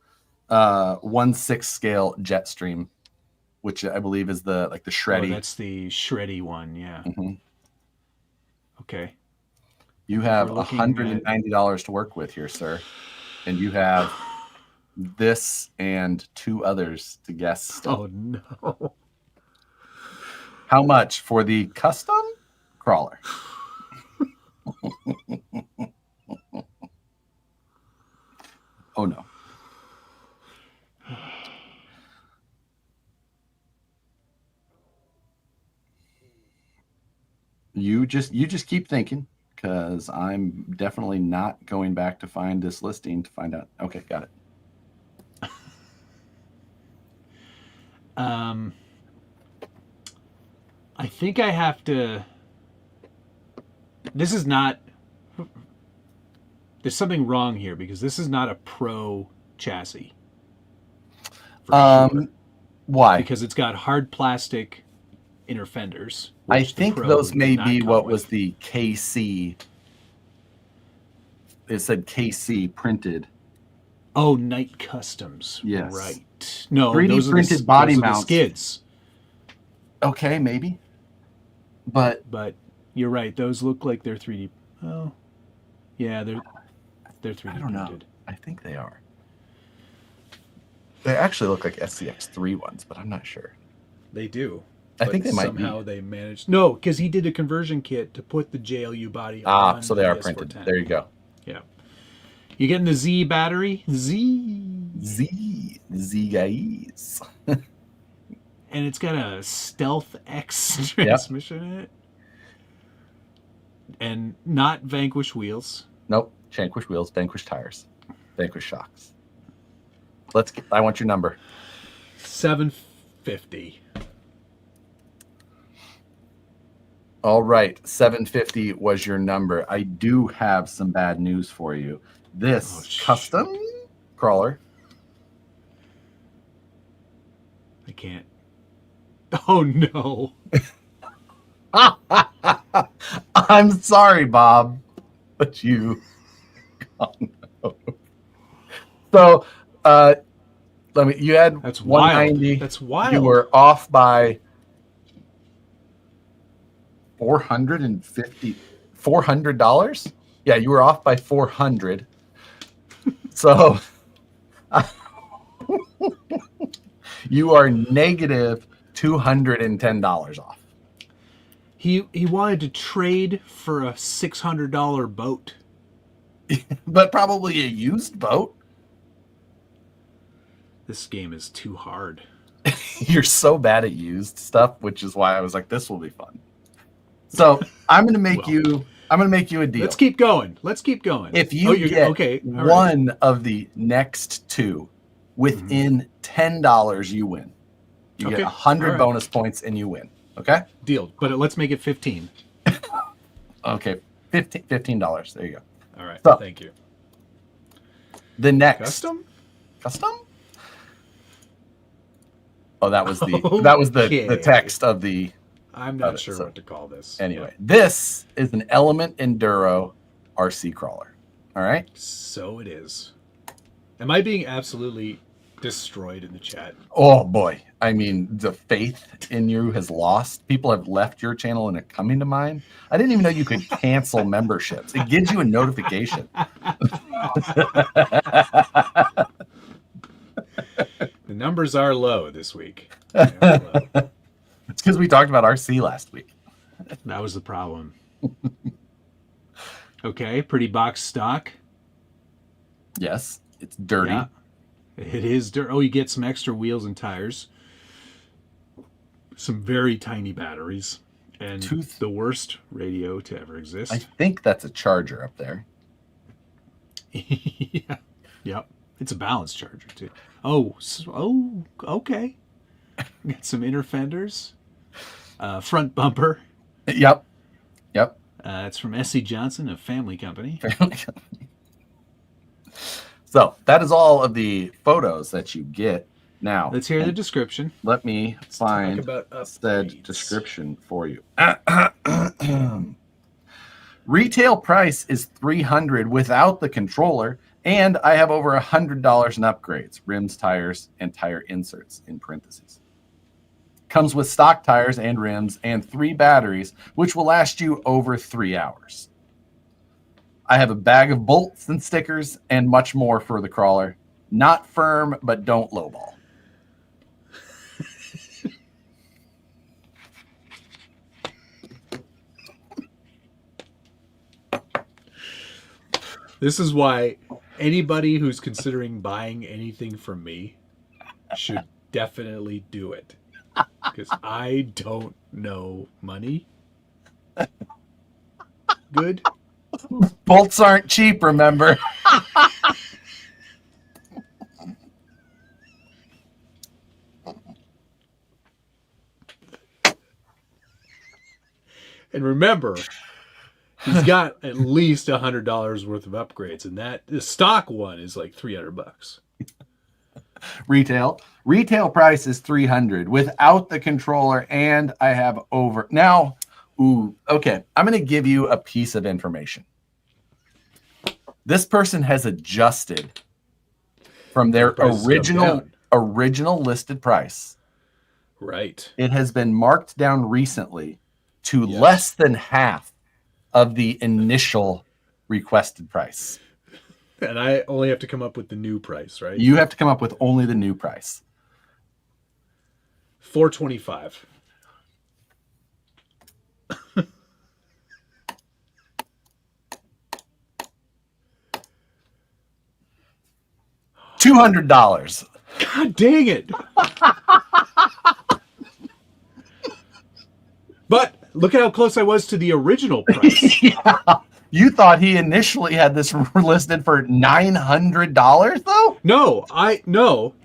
1/6 scale Jetstream, which I believe is the shreddy. Oh, that's the shreddy one. Yeah. Mm-hmm. Okay. You have $190 to work with here, sir, and you have this and 2 others to guess. Still. Oh no! How much for the custom crawler? Oh no. You just keep thinking, because I'm definitely not going back to find this listing to find out. Okay, got it. I think I have to. This is not. There's something wrong here because this is not a pro chassis. Sure. Why? Because it's got hard plastic inner fenders. I think those may be what was the KC. It said KC printed. Oh, Night Customs. Yes. Right. No, 3D those printed are body those are mounts. the skids. Okay, maybe. But you're right. Those look like they're 3D. Oh, yeah, they're 3D I don't printed. know. I think they are. They actually look like SCX3 ones, but I'm not sure. They do. I think they might somehow be. they managed. No, because he did a conversion kit to put the JLU body on. So they are the printed. S410. There you go. Yeah. You getting the Z battery? Z guys. And it's got a Stealth X transmission in it. And not Vanquish wheels. Nope. Vanquish wheels, Vanquish tires, Vanquish shocks. I want your number. 750. All right, 750 was your number. I do have some bad news for you. This custom crawler. I can't. Oh no. I'm sorry, Bob, but you. Oh, no. So, you had That's 190. Wild. That's wild. You were off by $400. Yeah, you were off by 400. So you are negative $210 off. He wanted to trade for a $600 boat. But probably a used boat. This game is too hard. You're so bad at used stuff, which is why I was like, this will be fun. So I'm gonna make you a deal. Let's keep going. If you get okay, one of the next 2 within $10, you win. You get 100 bonus points and you win. Okay? Deal. But let's make it 15. Okay. $15. There you go. All right. So, thank you. The next Custom? Oh, that was the text of the. I'm not sure what to call this. Anyway, this is an Element Enduro RC crawler. All right. So it is. Am I being absolutely destroyed in the chat? Oh boy. I mean, the faith in you has lost. People have left your channel and are coming to mine. I didn't even know you could cancel memberships. It gives you a notification. The numbers are low this week. It's because we talked about RC last week. That was the problem. Okay, pretty box stock. Yes, it's dirty. Yeah, it is dirty. Oh, you get some extra wheels and tires. some very tiny batteries, and Tooth. the worst radio to ever I exist. think that's a charger up there. Yeah. Yep. It's a balance charger too. Oh, okay. Got some inner fenders, front bumper. Yep. It's from S.C. Johnson, a family company. So that is all of the photos that you get. Now, Let's hear the description. let me find about said upgrades. description for you. Retail price is $300 without the controller, and I have over $100 in upgrades, rims, tires, and tire inserts in parentheses. Comes with stock tires and rims and 3 batteries, which will last you over 3 hours. I have a bag of bolts and stickers and much more for the crawler. Not firm, but don't lowball. This is why anybody who's considering buying anything from me should definitely do it. Because I don't know money. Good. Bolts aren't cheap, remember? And remember, he's got at least $100 worth of upgrades, and the stock one is like $300. Retail price is $300 without the controller, and I have over now. Okay, I'm going to give you a piece of information. This person has adjusted from their original listed price. Right. It has been marked down recently to less than half of the initial requested price. And I only have to come up with the new price, right? You have to come up with only the new price. $425. $200. God dang it. But look at how close I was to the original price. Yeah. You thought he initially had this listed for $900 though? No,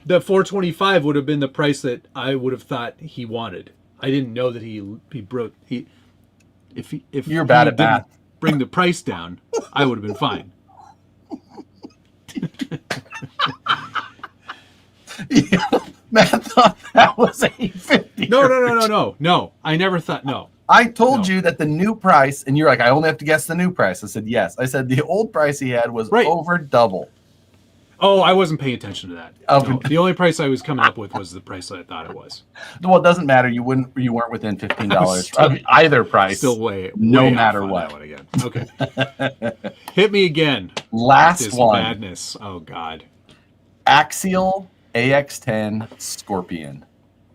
the $425 would have been the price that I would have thought he wanted. I didn't know that if You're bad at math. Bring the price down, I would have been fine. Yeah, Matt thought that was $850. No. I never thought no. I told you that the new price, and you're like, I only have to guess the new price. I said yes. I said the old price he had was over double. Oh, I wasn't paying attention to that. Oh. No, the only price I was coming up with was the price I thought it was. Well, it doesn't matter. You weren't within $15 of either price. Still way matter off on what. That one again. Okay. Hit me again. Last this one. Madness. Oh God. Axial AX10 Scorpion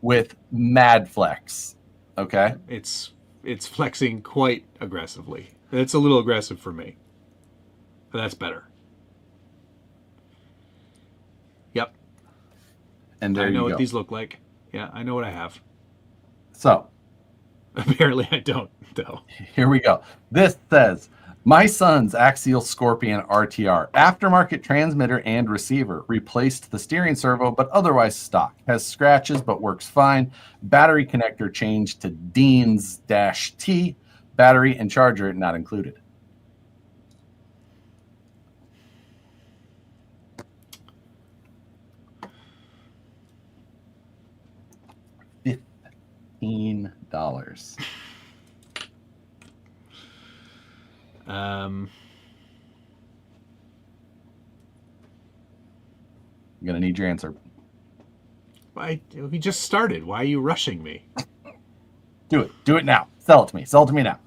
with Mad Flex. Okay. It's flexing quite aggressively. It's a little aggressive for me. But that's better. Yep. And there I know you go. what these look like. Yeah, I know what I have. So Apparently I don't, though. here we go. This says, my son's Axial Scorpion RTR, aftermarket transmitter and receiver, replaced the steering servo, but otherwise stock. Has scratches, but works fine. Battery connector changed to Deans-T. Battery and charger not included. $15. I'm gonna need your answer. We just started. Why are you rushing me? Do it. Do it now. Sell it to me. Sell it to me now.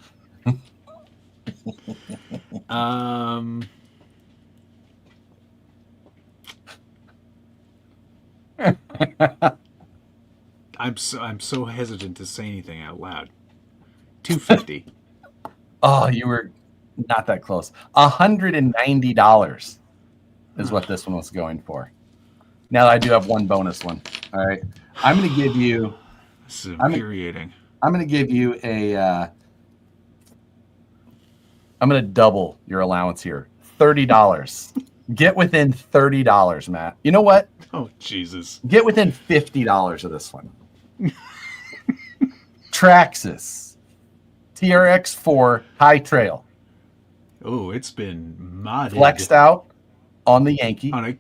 I'm so hesitant to say anything out loud. $250. Oh, you were not that close. $190 is what this one was going for. Now I do have one bonus one. All right. I'm going to give you This is infuriating. I'm going to give you a. I'm going to double your allowance here. $30. Get within $30, Matt. You know what? Oh, Jesus. Get within $50 of this one. Traxxas TRX4 High Trail. Oh, it's been modded. Flexed out on the Yankee. On a,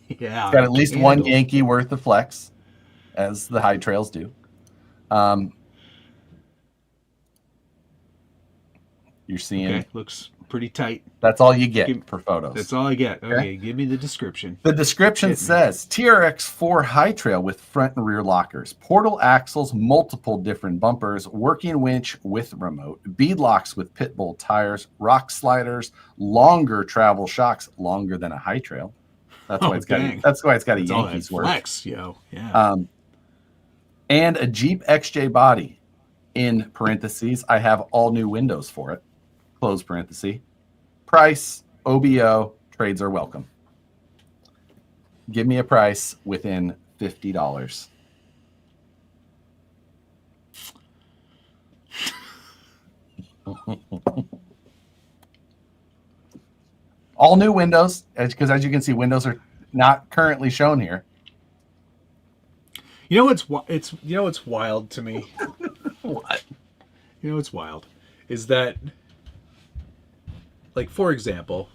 yeah. It's got at least one Yankee worth of flex, as the High Trails do. You're seeing. Okay, looks pretty tight. That's all you get for photos. That's all I get. Okay, give me the description. The description says TRX4 High Trail with front and rear lockers, portal axles, multiple different bumpers, working winch with remote, bead locks with pit bull tires, rock sliders, longer travel shocks, longer than a High Trail. That's why it's got. That's why it's got a Yankees worth. Flex, yo, yeah. And a Jeep XJ body. In parentheses, I have all new windows for it. Close parenthesis. Price, OBO, trades are welcome. Give me a price within $50. All new windows, because as you can see, windows are not currently shown here. You know what's wild to me? What? You know what's wild is that, like, for example,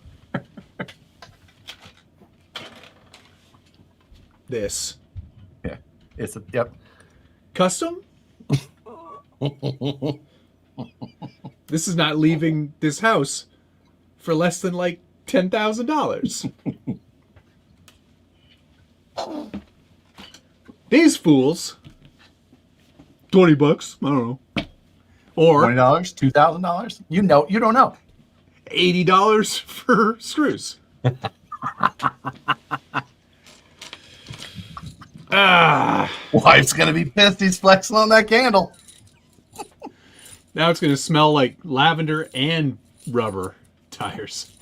this. Yeah, it's a yep. Custom. This is not leaving this house for less than like $10,000. These fools, $20. I don't know. Or $20, $2,000. You don't know. $80 for screws. Wife's gonna be pissed. He's flexing on that candle. Now it's gonna smell like lavender and rubber tires.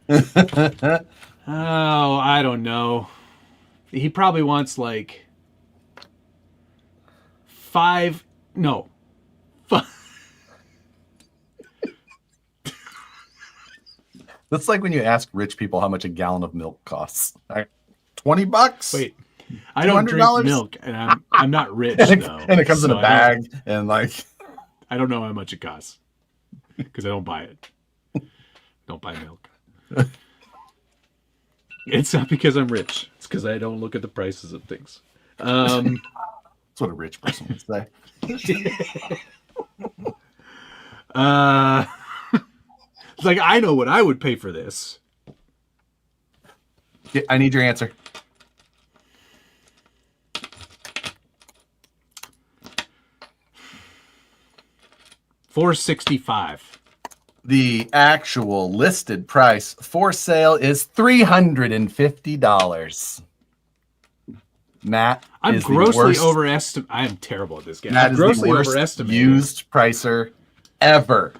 Oh, I don't know. He probably wants like five. That's like when you ask rich people how much a gallon of milk costs. $20. Wait, I don't drink milk, and I'm not rich though. And it comes in a bag, and like I don't know how much it costs because I don't buy it. Don't buy milk. It's not because I'm rich. It's because I don't look at the prices of things. That's what a rich person would say. It's like, I know what I would pay for this. I need your answer. $465. The actual listed price for sale is $350. Matt, I'm grossly overestimating. I am terrible at this game. I'm grossly overestimating. Used pricer ever.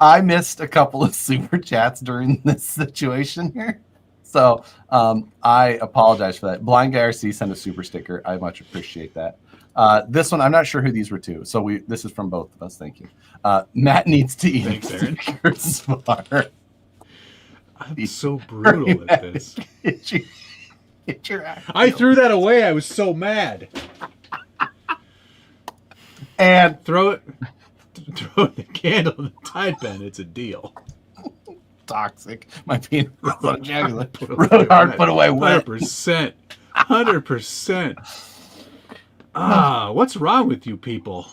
I missed a couple of super chats during this situation here. So I apologize for that. Blind Guy RC sent a super sticker. I much appreciate that. This one, I'm not sure who these were to. So this is from both of us. Thank you. Matt needs to eat. Thanks, Aaron. I'm so brutal at this. I threw that away. I was so mad. And throw the candle in the Tide pen. It's a deal. Toxic. My peanut butter ejaculate. Really hard, put away wet. 100%. 100%. What's wrong with you people?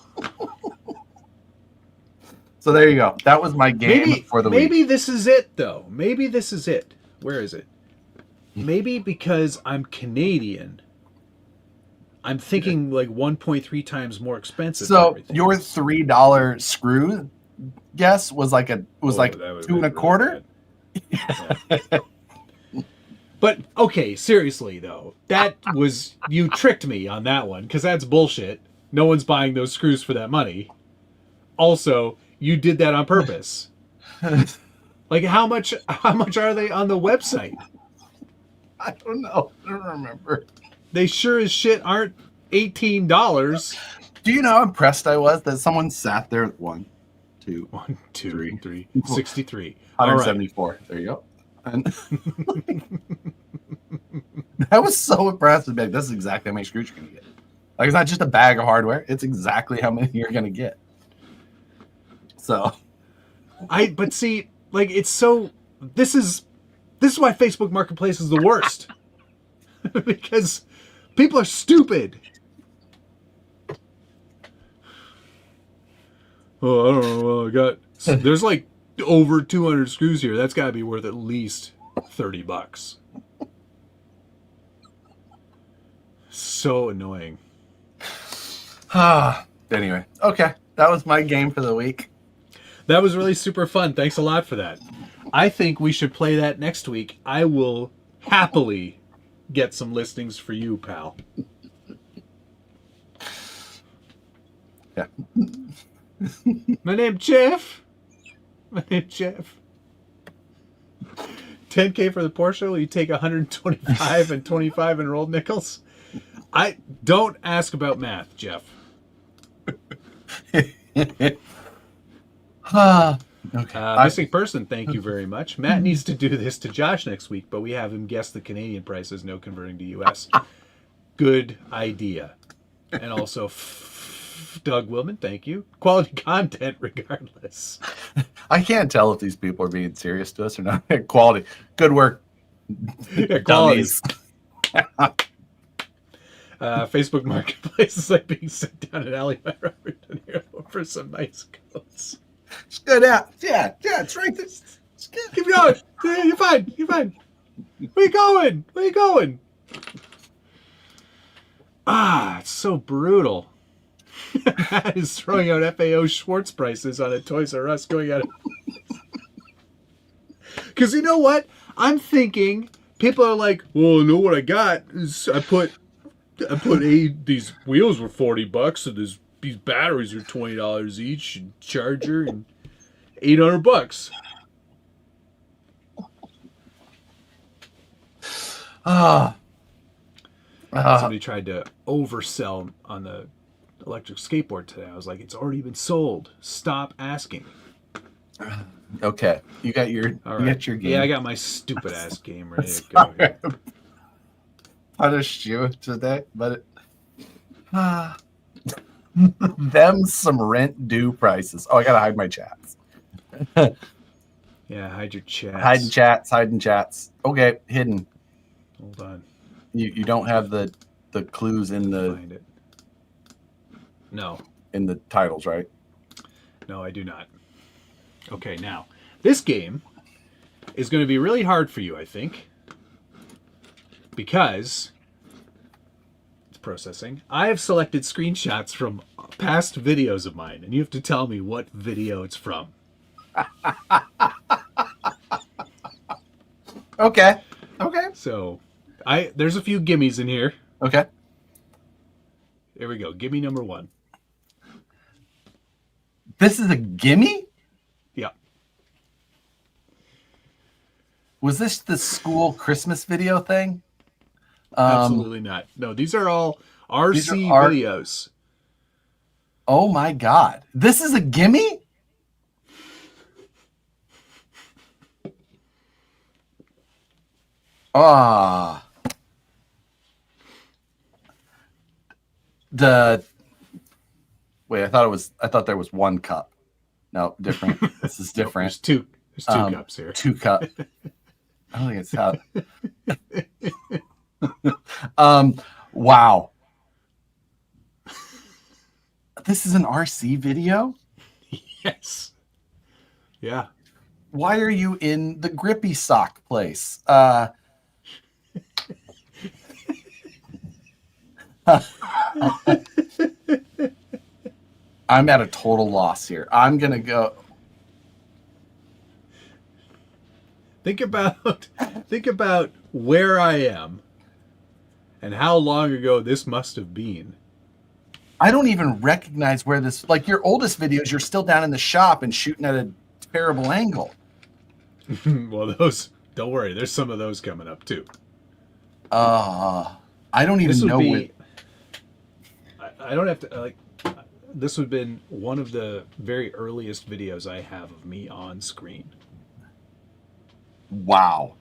So there you go. That was my game for the week. Maybe this is it, though. Maybe this is it. Where is it? Maybe because I'm Canadian, I'm thinking like 1.3 times more expensive. So your $3 screw guess was like two and a quarter. Yeah. But okay, seriously though, you tricked me on that one because that's bullshit. No one's buying those screws for that money. Also, you did that on purpose. Like how much are they on the website? I don't know. I don't remember. They sure as shit aren't $18. Do you know how impressed I was that someone sat there at 1, 2, 1, 2, Three. 3, 63. 174. Right. There you go. And I was so impressed with this is exactly how many screws you're gonna get. Like it's not just a bag of hardware, it's exactly how many you're gonna get. So but see, like it's so this is why Facebook Marketplace is the worst. Because people are stupid. Oh, I don't know. Well, I got there's like over 200 screws here. That's got to be worth at least $30. So annoying. Anyway, okay. That was my game for the week. That was really super fun. Thanks a lot for that. I think we should play that next week. I will happily get some listings for you, pal. Yeah. My name's Jeff. 10K for the Porsche. Will you take 125 and 25 enrolled nickels? I don't ask about math, Jeff. Okay. Missing person, thank you very much. Matt needs to do this to Josh next week, but we have him guess the Canadian prices, no converting to US. Good idea. And also, Doug Willman, thank you. Quality content regardless. I can't tell if these people are being serious to us or not. Quality. Good work. Yeah, quality. Facebook Marketplace is like being sent down an alley by Robert De Niro for some nice coats. It's good out. Yeah, it's right there. It's good. Keep going. You're fine. Where you going? It's so brutal. Matt is throwing out FAO Schwartz prices on a Toys R Us going out. Because you know what? I'm thinking people are like, well, know what I got is I put these wheels were $40 and these batteries are $20 each and charger and $800. Somebody tried to oversell on the electric skateboard today. I was like, it's already been sold. Stop asking. Okay, you got your game. Yeah, I got my stupid ass game ready to go. Here. Punished you today, but them some rent due prices. Oh, I gotta hide my chats. Yeah, hide your chats. Hiding chats. Okay, hidden. Hold on. You don't have the clues in the Find it. No. In the titles, right? No, I do not. Okay, now this game is going to be really hard for you, I think, because it's processing. I have selected screenshots from past videos of mine, and you have to tell me what video it's from. Okay. So, there's a few gimmies in here. Okay. Here we go. Gimme number 1. This is a gimme? Yeah. Was this the school Christmas video thing? Absolutely not. No, these are all RC videos. Oh my God. This is a gimme? Wait, I thought there was one cup. No, different. This is different. There's two cups here. 2 cup. I don't think it's how. Wow. This is an RC video? Yes. Yeah. Why are you in the grippy sock place? I'm at a total loss here. I'm going to go. Think about where I am and how long ago this must have been. I don't even recognize where this, like your oldest videos, you're still down in the shop and shooting at a terrible angle. Well, those, don't worry, there's some of those coming up too. I don't even This would know be, I don't have to, like, this would have been one of the very earliest videos I have of me on screen. Wow.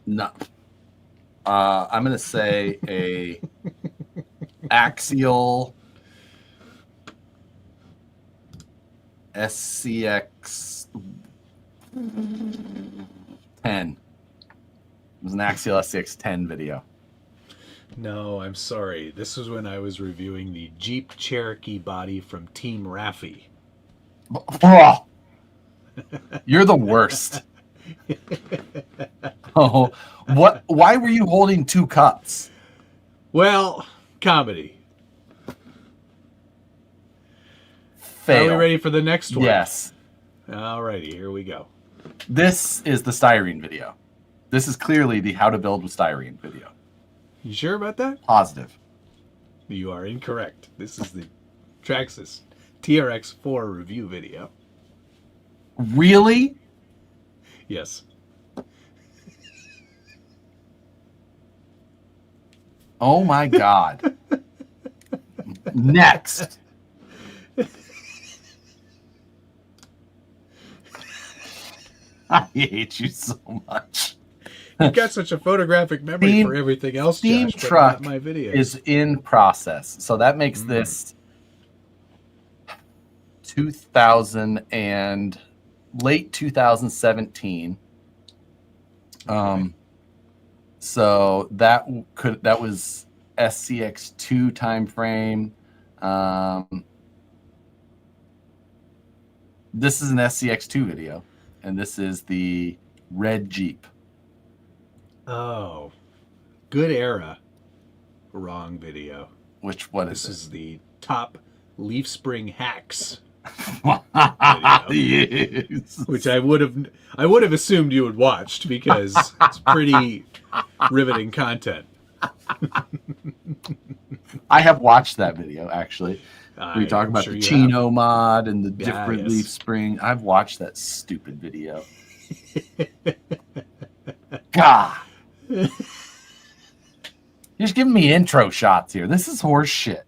No. I'm going to say a Axial SCX 10. It was an Axial SCX 10 video. No, I'm sorry. This was when I was reviewing the Jeep Cherokee body from Team Raffi. Oh, you're the worst. Oh, what? Why were you holding two cups? Well, comedy. Fail. Are we ready for the next one? Yes. Alrighty, here we go. This is the styrene video. This is clearly the how to build with styrene video. You sure about that? Positive. You are incorrect. This is the Traxxas TRX4 review video. Really? Yes. Oh my God. Next. I hate you so much. You've got such a photographic memory for everything else, Steam Josh, but Truck not my videos. is in process. So that makes this 2000 and late 2017. So that was SCX2 time frame. This is an SCX2 video, and this is the red Jeep. Oh, good era. Wrong video. What This is is the top leaf spring hacks, Yes. which I would have assumed you had watched because it's pretty riveting content. I have watched that video actually. We talk I'm about sure the you Chino mod and the different yes. leaf spring. I've watched that stupid video. God. You're just giving me intro shots here. This is horse shit.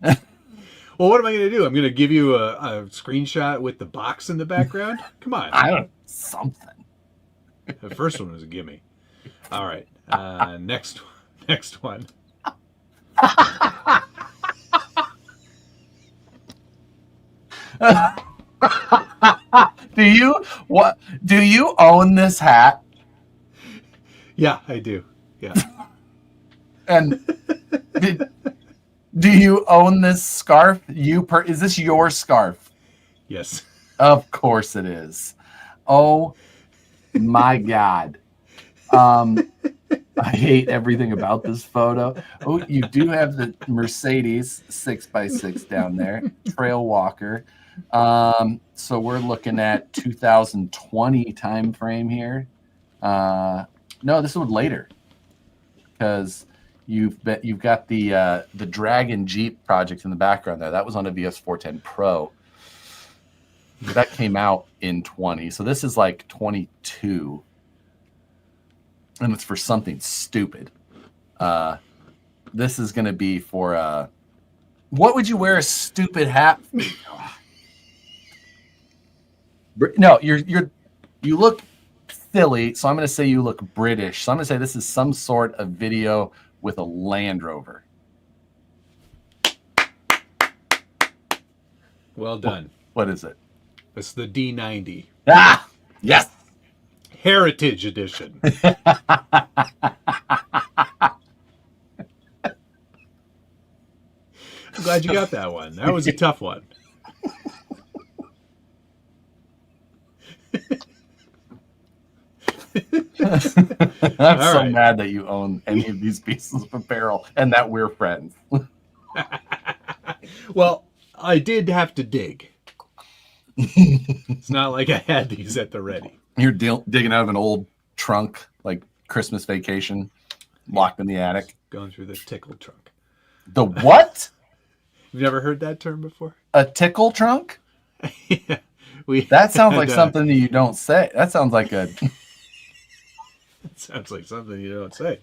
Well, what am I going to do? I'm going to give you a screenshot with the box in the background? Come on. I don't know, something. The first one was a gimme. All right. Next one. Do you own this hat? Yeah, I do. Yeah. And do you own this scarf? Is this your scarf? Yes. Of course it is. Oh my God. I hate everything about this photo. Oh, you do have the Mercedes 6x6 down there, Trail Walker. So we're looking at 2020 time frame here. No, this was later because you've got the Dragon Jeep project in the background there. That was on a VS410 Pro. That came out in 20. So this is like 22. And it's for something stupid. This is going to be for what would you wear a stupid hat? No, you look silly, so I'm going to say you look British. So I'm going to say this is some sort of video with a Land Rover. Well done. What is it? It's the D90. Ah, yes. Heritage Edition. I'm glad you got that one. That was a tough one. I'm so mad that you own any of these pieces of apparel and that we're friends. Well, I did have to dig. It's not like I had these at the ready. You're digging out of an old trunk, like Christmas Vacation, locked in the attic. Going through the tickle trunk. The what? You've never heard that term before? A tickle trunk? Yeah. That sounds like had, something that you don't say. That sounds like a. sounds like something you don't say.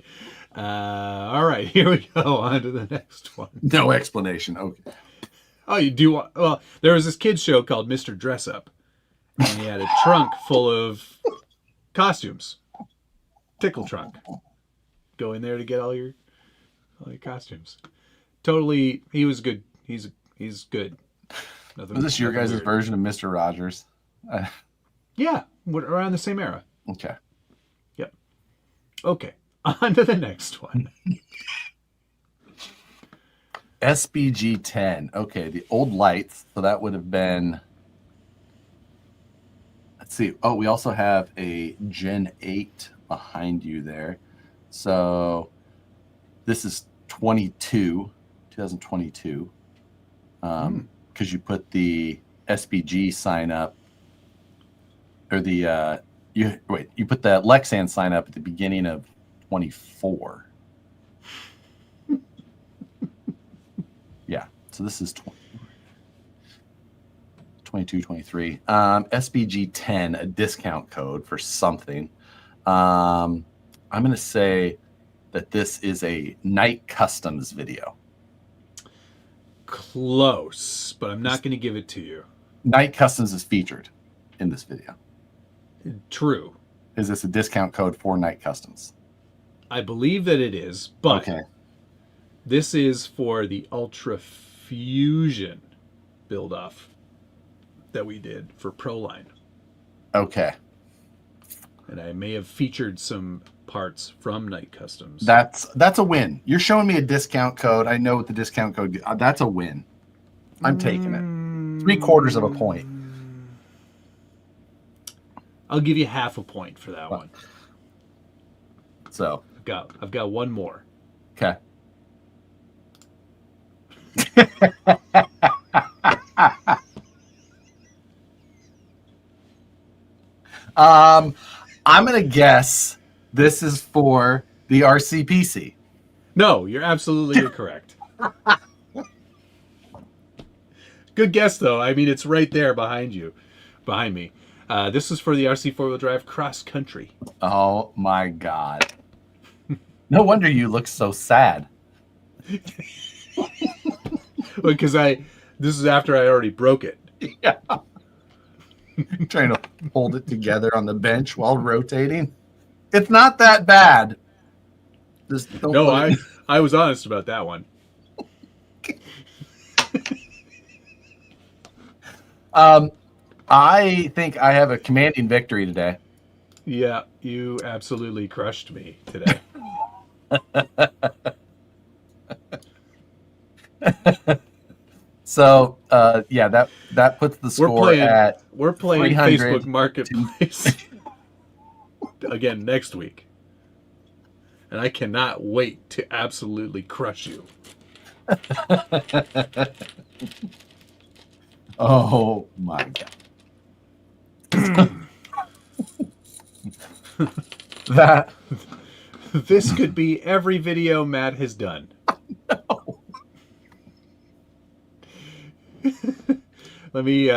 All right, here we go. On to the next one. No explanation. Okay. Oh, you do want... Well, there was this kid's show called Mr. Dress Up. And he had a trunk full of costumes. Tickle trunk. Go in there to get all your costumes. Totally, he was good. He's good. Was this your guys' version of Mr. Rogers? Yeah, around the same era. Okay. Yep. Okay, on to the next one. SBG 10. Okay, the old lights. So that would have been. Let's see. Oh, we also have a Gen 8 behind you there. So this is 2022. Because you put the SBG sign up, or the you put the Lexan sign up at the beginning of 24. Yeah, so this is 22, 23. SBG 10, a discount code for something. I'm going to say that this is a Night Customs video. Close, but I'm not going to give it to you. Night Customs is featured in this video. True. Is this a discount code for Night Customs? I believe that it is, but okay. This is for the Ultra Fusion build-off that we did for Proline. Okay. And I may have featured some parts from Night Customs. That's a win. You're showing me a discount code. I know what the discount code. That's a win. I'm taking it. 3/4 of a point. I'll give you half a point for that one. So I've got one more. Okay. I'm gonna guess this is for the RCPC. No, you're absolutely correct. Good guess, though. I mean, it's right there behind me. This is for the RC four-wheel drive cross country. Oh my God! No wonder you look so sad. Because this is after I already broke it. Yeah. Trying to hold it together on the bench while rotating. It's not that bad. Just don't no, I was honest about that one. I think I have a commanding victory today. Yeah, you absolutely crushed me today. So, yeah, that puts the score at we're playing Facebook Marketplace again next week. And I cannot wait to absolutely crush you. Oh my God. This could be every video Matt has done. No. Let me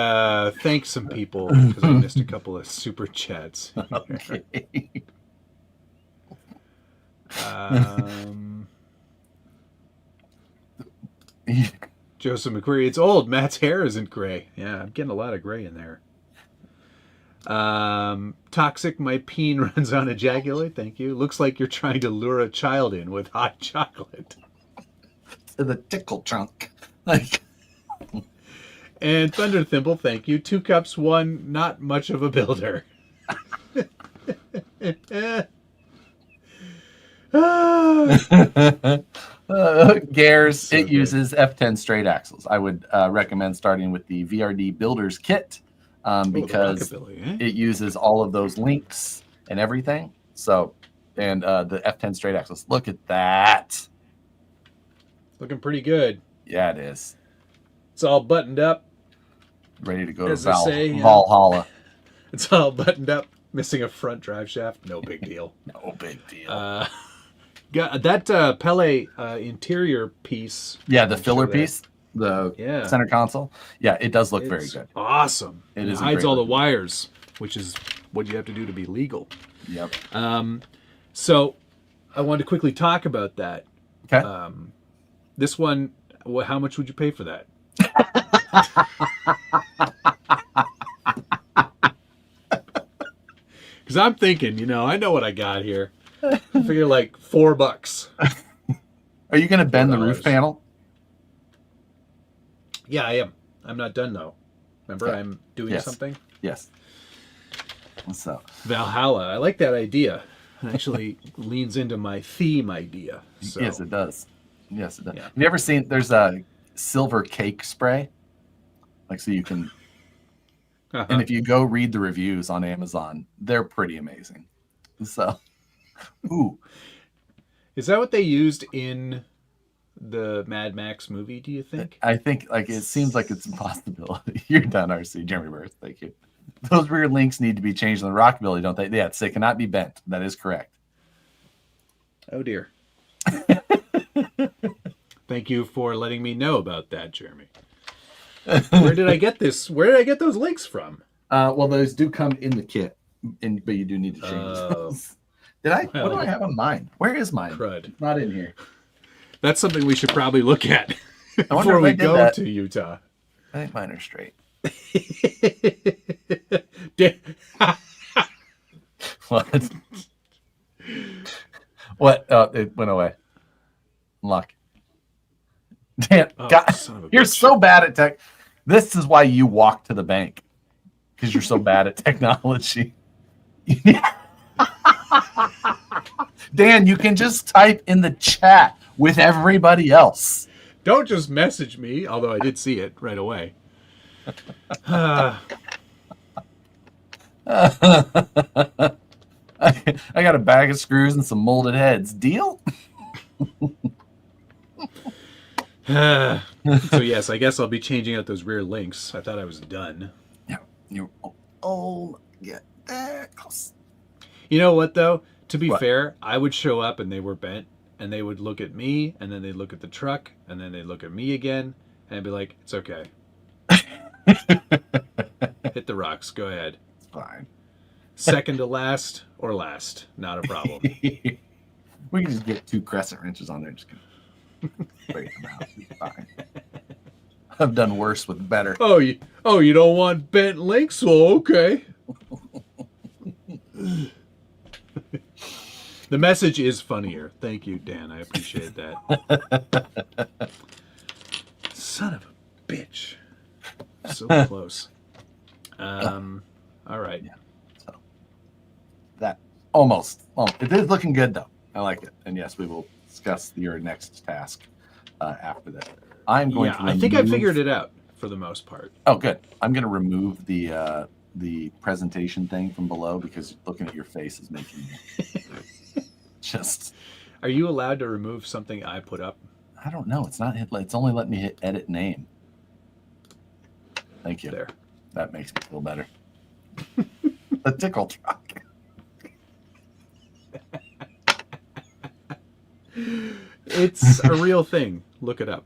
thank some people because I missed a couple of super chats. Okay. Joseph McQuarrie, it's old. Matt's hair isn't gray. Yeah, I'm getting a lot of gray in there. Toxic, my peen runs on ejaculate. Thank you. Looks like you're trying to lure a child in with hot chocolate. To the tickle trunk. Like. And Thunder Thimble, thank you. 2 cups, 1, not much of a builder. Gears, So it good. uses F10 straight axles. I would recommend starting with the VRD Builders Kit because it uses all of those links and everything. So, and the F10 straight axles. Look at that. Looking pretty good. Yeah, it is. It's all buttoned up. Ready to go to As they say, yeah. Valhalla. It's all buttoned up. Missing a front drive shaft. No big deal. No big deal. Got that Pele interior piece. Yeah, the filler piece. the center console. Yeah, it does look very good. Awesome. It is hides all the wires, which is what you have to do to be legal. Yep. So I wanted to quickly talk about that. Okay. This one, how much would you pay for that? Because I'm thinking, I know what I got here. I figure like $4. Are you going to bend the roof panel? Yeah, I am. I'm not done though. Remember, I'm doing something. Yes. What's up? Valhalla. I like that idea. It actually leans into my theme idea. So. Yes, it does. Yes, it does. Yeah. Have you ever seen? There's a silver cake spray, like so you can. And if you go read the reviews on Amazon, they're pretty amazing. So, ooh, is that what they used in the Mad Max movie? Do you think? I think it seems like it's a possibility. You're done, RC. Jeremy Burth. Thank you. Those rear links need to be changed on the Rockabilly, don't they? Yes, they cannot be bent. That is correct. Oh dear. Thank you for letting me know about that, Jeremy. Where did I get this? Where did I get those links from? Well, those do come in the kit, but you do need to change those. Did I? What do I have on mine? Where is mine? Crud. It's not in here. That's something we should probably look at before we go to Utah. I think mine are straight. What? What? Oh, it went away. Luck. Damn, God, you're so bad at tech. This is why you walk to the bank, because you're so bad at technology. Dan, you can just type in the chat with everybody else. Don't just message me, although I did see it right away. I got a bag of screws and some molded heads. Deal? So yes, I guess I'll be changing out those rear links. I thought I was done. Yeah. Yeah. Close. You know what though? To be fair, I would show up and they were bent, and they would look at me, and then they'd look at the truck, and then they'd look at me again, and I'd be like, "It's okay. Hit the rocks. Go ahead. It's fine. Second to last or last, not a problem." We can just get 2 crescent wrenches on there. Just break them out. It's fine. I've done worse with better. Oh, you don't want bent links? Well, okay. The message is funnier. Thank you, Dan. I appreciate that. Son of a bitch. So close. All right. Yeah. So that almost. Well, it is looking good though. I like it. And yes, we will discuss your next task after that. I'm going to. I think I figured it out for the most part. Oh, good. I'm going to remove the presentation thing from below because looking at your face is making me just. Are you allowed to remove something I put up? I don't know. It's not. It's only letting me hit edit name. Thank you. There. That makes me feel better. The tickle truck. It's a real thing. Look it up.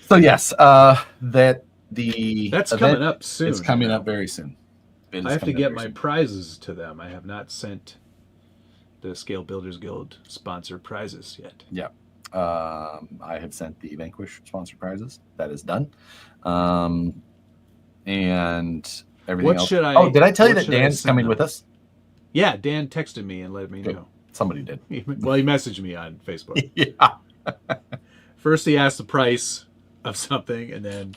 So yes, that's coming up soon. It's coming up very soon. I have to get my prizes to them. I have not sent the Scale Builders Guild sponsored prizes yet. Yeah. I have sent the Vanquish sponsored prizes. That is done. And everything else. Did I tell you that Dan's coming with us? Yeah, Dan texted me and let me know. Somebody did. Well, he messaged me on Facebook. Yeah. First he asked the price of something, and then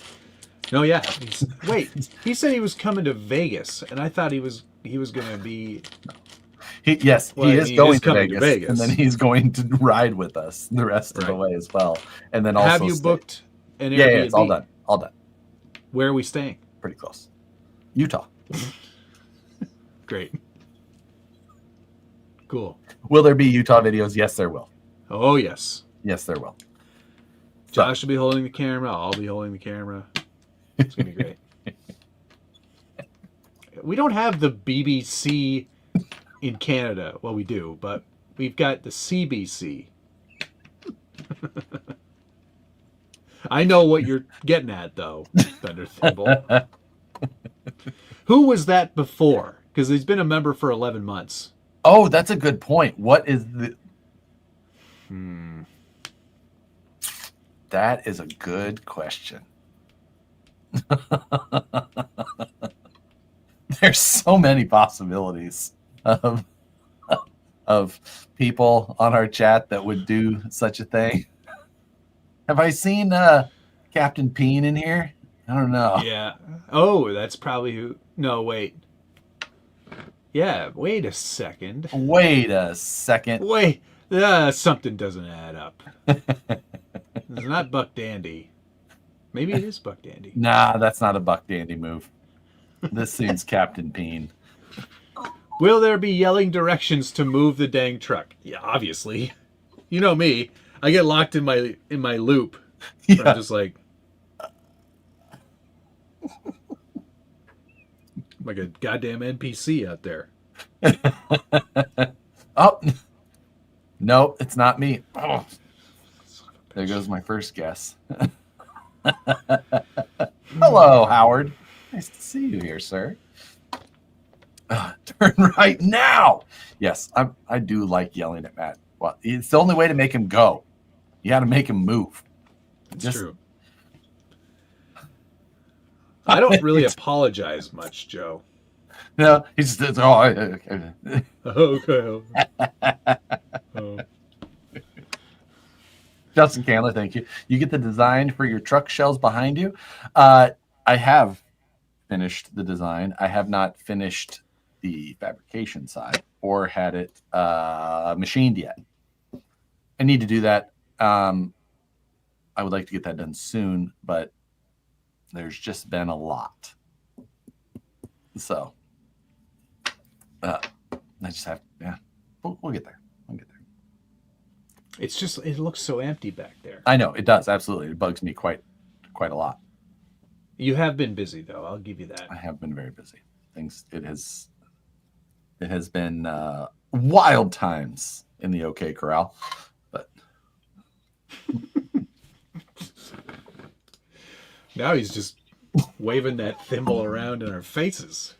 he said he was coming to Vegas, and I thought he was going to be. He is going to Vegas, and then he's going to ride with us the rest of the way as well. And then also, have you booked an Airbnb? Yeah, it's all done. All done. Where are we staying? Pretty close. Utah. Great. Cool. Will there be Utah videos? Yes, there will. Oh, yes. Yes, there will. Josh will be holding the camera. I'll be holding the camera. It's going to be great. We don't have the BBC in Canada. Well, we do, but we've got the CBC. I know what you're getting at, though, Thunder Thimble. Who was that before? Because he's been a member for 11 months. Oh, that's a good point. What is the... That is a good question. There's so many possibilities of people on our chat that would do such a thing. Have I seen Captain Peen in here? I don't know. Yeah. Oh, that's probably who. No, wait. Yeah, wait a second. Wait a second. Wait. Something doesn't add up. It's not Buck Dandy. Maybe it is Buck Dandy. Nah, that's not a Buck Dandy move. This seems Captain Peen. Will there be yelling directions to move the dang truck? Yeah, obviously. You know me. I get locked in my loop. Yeah. I'm just like a goddamn NPC out there. Oh, no, it's not me. Oh. There goes my first guess. Hello, Howard. Nice to see you here, sir. Turn right now. Yes, I do like yelling at Matt. Well, it's the only way to make him go. You got to make him move. That's true. I don't really apologize much, Joe. No, he's just, Okay. Oh. Justin Candler, thank you. You get the design for your truck shells behind you. I have finished the design. I have not finished the fabrication side or had it machined yet. I need to do that. I would like to get that done soon, but there's just been a lot. So I just have, yeah, we'll get there. We'll get there. It looks so empty back there. I know it does. Absolutely. It bugs me quite a lot. You have been busy though. I'll give you that. I have been very busy. It has been wild times in the OK Corral, but now he's just waving that thimble around in our faces.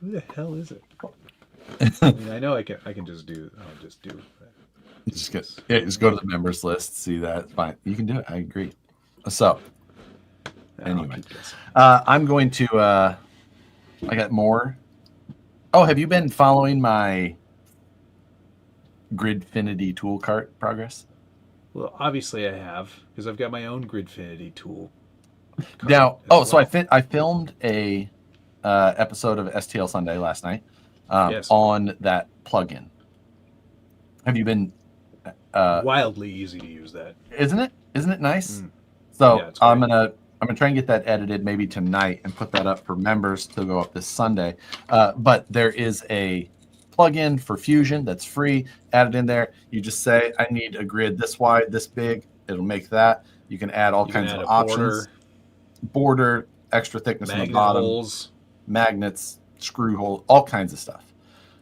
Who the hell is it? I mean, I know I can just do. I'll just do. Just go to the members list. See that? Fine. You can do it. I agree. So anyway, I'm going to. I got more. Oh, have you been following my Gridfinity tool cart progress? Well, obviously I have, because I've got my own Gridfinity tool. Now, so I filmed a episode of STL Sunday last night on that plugin. Have you been wildly easy to use that? Isn't it? Isn't it nice? So yeah, I'm gonna try and get that edited maybe tonight and put that up for members to go up this Sunday. But there is a plugin for Fusion that's free. Add it in there. You just say, I need a grid this wide, this big. It'll make that. You can add all kinds of options. Border, extra thickness on the bottom, holes, magnets, screw holes, all kinds of stuff.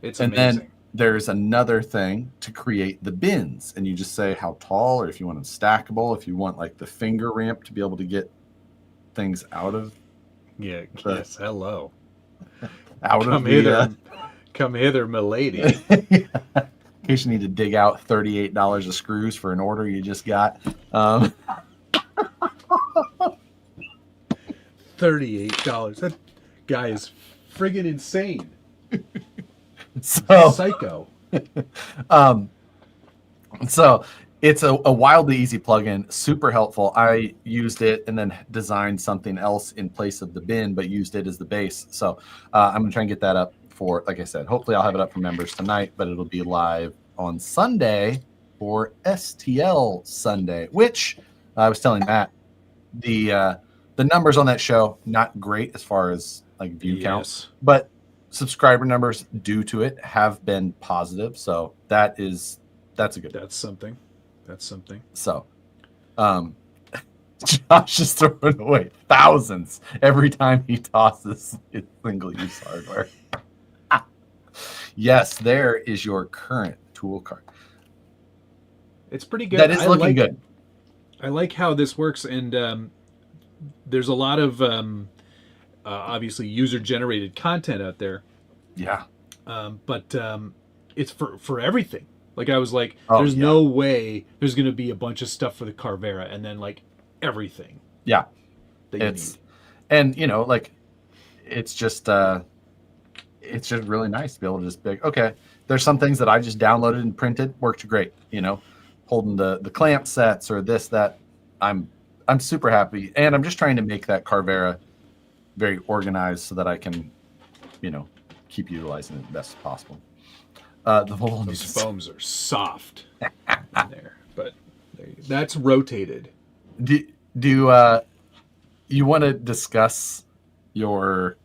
It's amazing. Then there's another thing to create the bins, and you just say how tall, or if you want them stackable, if you want like the finger ramp to be able to get things out of. Yeah. Yes. Hello. Come hither, milady. In case you need to dig out $38 of screws for an order you just got. $38. That guy is friggin' insane. So psycho. So it's a wildly easy plugin, super helpful. I used it and then designed something else in place of the bin, but used it as the base. So I'm gonna try and get that up for, like I said, hopefully I'll have it up for members tonight, but it'll be live on Sunday for STL Sunday, which I was telling Matt, the numbers on that show, not great as far as like view counts, but subscriber numbers due to it have been positive. So that's a good. That's something. So, Josh is throwing away thousands every time he tosses his single-use hardware. Yes, there is your current tool cart. It's pretty good. That is looking good. I like how this works, and there's a lot of obviously user-generated content out there. Yeah. But it's for everything. Like I was like, Oh, there's yeah. no way there's going to be a bunch of stuff for the Carvera, and then like everything. Yeah. That you need. And you know, like it's just really nice to be able to just be like, okay, there's some things that I just downloaded and printed, worked great. You know, holding the clamp sets or this, that. I'm super happy, and I'm just trying to make that Carvera very organized so that I can, you know, keep utilizing it the best possible. Those foams are soft in there, but that's rotated. Do you want to discuss your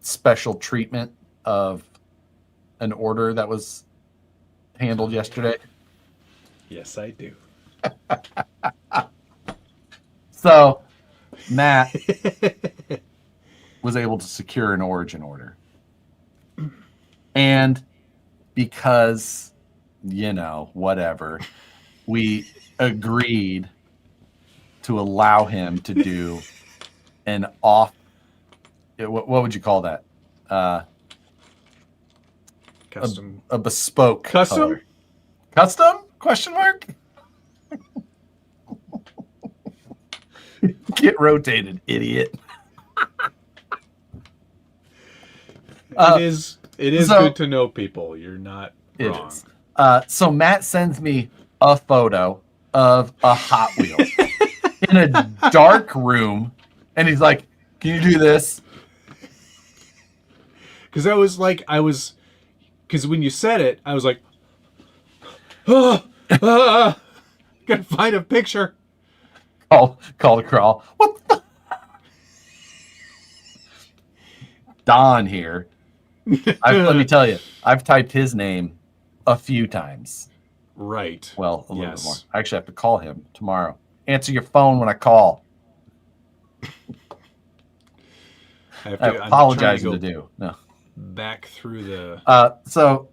special treatment of an order that was handled yesterday? Yes, I do. So, Matt was able to secure an origin order. And because, you know, whatever, we agreed to allow him to do an what would you call that? Custom. A bespoke Custom? color. Custom? Question mark? Get rotated, idiot. It is so- good to know people. You're not It wrong. is. So Matt sends me a photo of a Hot Wheel in a dark room, and he's like, "Can you do this?" Because because when you said it, I was like, oh, gotta find a picture. Call the crawl. What the? Don here. Let me tell you, I've typed his name a few times. Right. Well, a little bit more. I actually have to call him tomorrow. Answer your phone when I call. I apologize to do. No. Back through the. So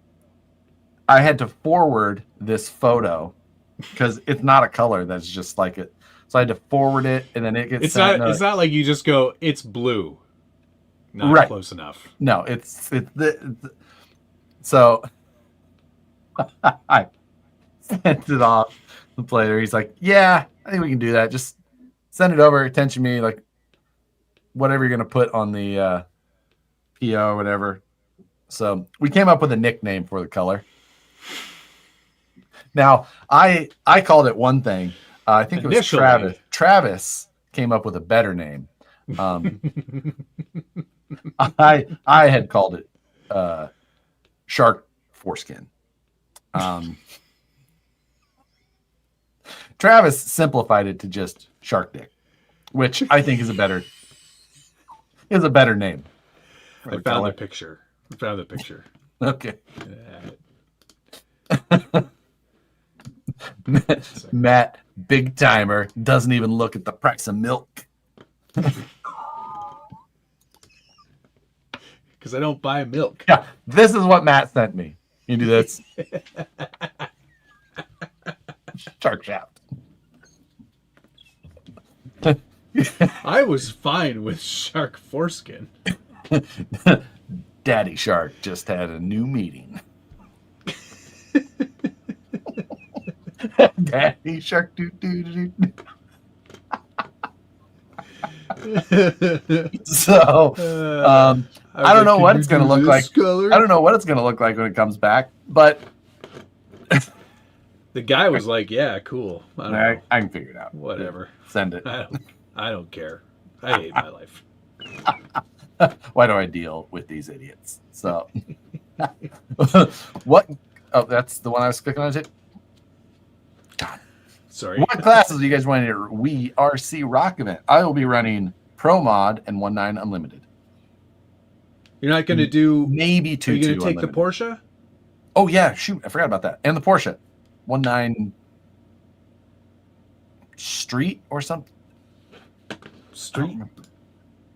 I had to forward this photo because it's not a color that's just like it. So I had to forward it, and then it gets It's sent. not like you just go, it's blue. Not right. Close enough. No, it's so I sent it off the player. He's like, "Yeah, I think we can do that. Just send it over. Attention me, like whatever you're gonna put on the PO or whatever." So we came up with a nickname for the color. Now I called it one thing. I think Initially. It was Travis. Travis came up with a better name. I had called it shark foreskin. Travis simplified it to just shark dick, which I think is a better name. I found the picture. Okay. Yeah. Matt, big timer, doesn't even look at the price of milk. Because I don't buy milk. Yeah, this is what Matt sent me. You do this. Shark shaft. I was fine with shark foreskin. Daddy Shark just had a new meeting. Daddy Shark. So, I don't know what it's going to look like. I don't know what it's going to look like when it comes back, but the guy was like, "Yeah, cool. I can figure it out. Whatever. Send it. I don't care. I hate my life." Why do I deal with these idiots? So, what? Oh, that's the one I was clicking on. God. Sorry. What classes do you guys want to We RC Rock event? I will be running Pro Mod and 1.9 Unlimited. You're not going to do maybe 2.2 Are you going to take Unlimited. the Porsche? Oh yeah, shoot, I forgot about that. And the Porsche 1.9 Street or something. Street.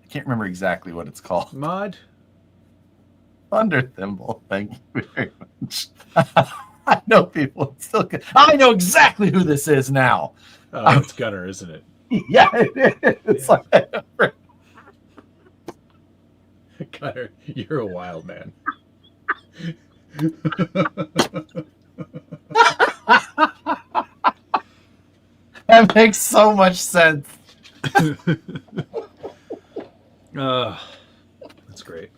I can't remember exactly what it's called. Mod? Thunder Thimble. Thank you very much. I know people still can. I know exactly who this is now. Oh, it's Gunner, isn't it? Yeah, it is. Yeah. Gunner, you're a wild man. That makes so much sense. That's great.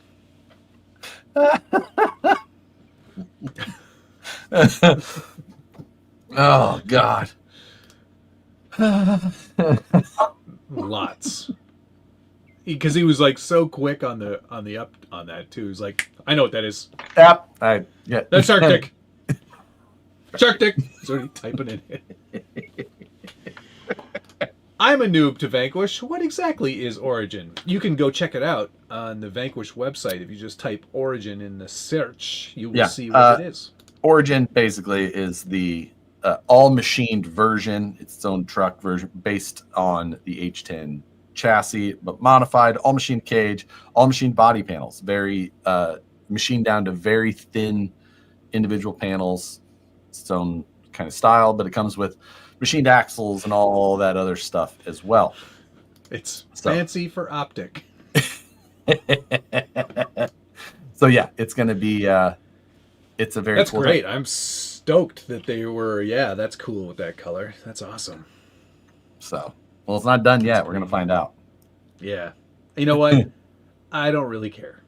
Oh God. Lots. Because he was like so quick on the up on that too. He's like, I know what that is. Yep. Yeah. That's Arctic. Arctic. He's already typing it. I'm a noob to Vanquish. What exactly is Origin? You can go check it out on the Vanquish website. If you just type Origin in the search, you will see what it is. Origin basically is the all-machined version. It's its own truck version based on the H10 chassis, but modified, all-machined cage, all-machined body panels. Very machined down to very thin individual panels. It's its own kind of style, but it comes with machined axles and all that other stuff as well. It's fancy for optic. So yeah, it's going to be it's a very that's cool great thing. I'm stoked that they were that's cool with that color. That's awesome. So well, it's not done yet. We're going to find out. Yeah, you know what? I don't really care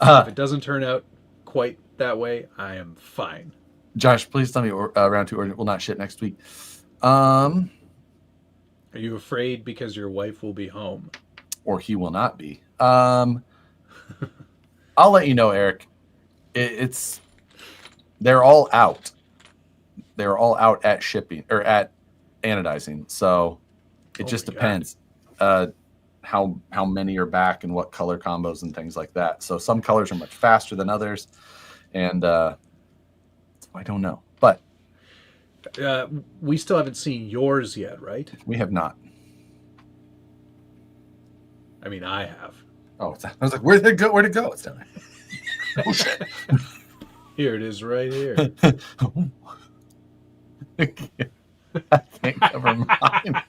if it doesn't turn out quite that way. I am fine. Josh, please tell me round 2 Origin will not ship next week. Are you afraid because your wife will be home? Or he will not be. I'll let you know, Eric. They're all out. They're all out at shipping or at anodizing. So it just depends how many are back and what color combos and things like that. So some colors are much faster than others, and I don't know. But we still haven't seen yours yet, right? we have not. I mean, I have. Oh, I was like, where'd it go? Where'd it go? It's down there. Oh shit! Here it is, right here. I can't cover mine.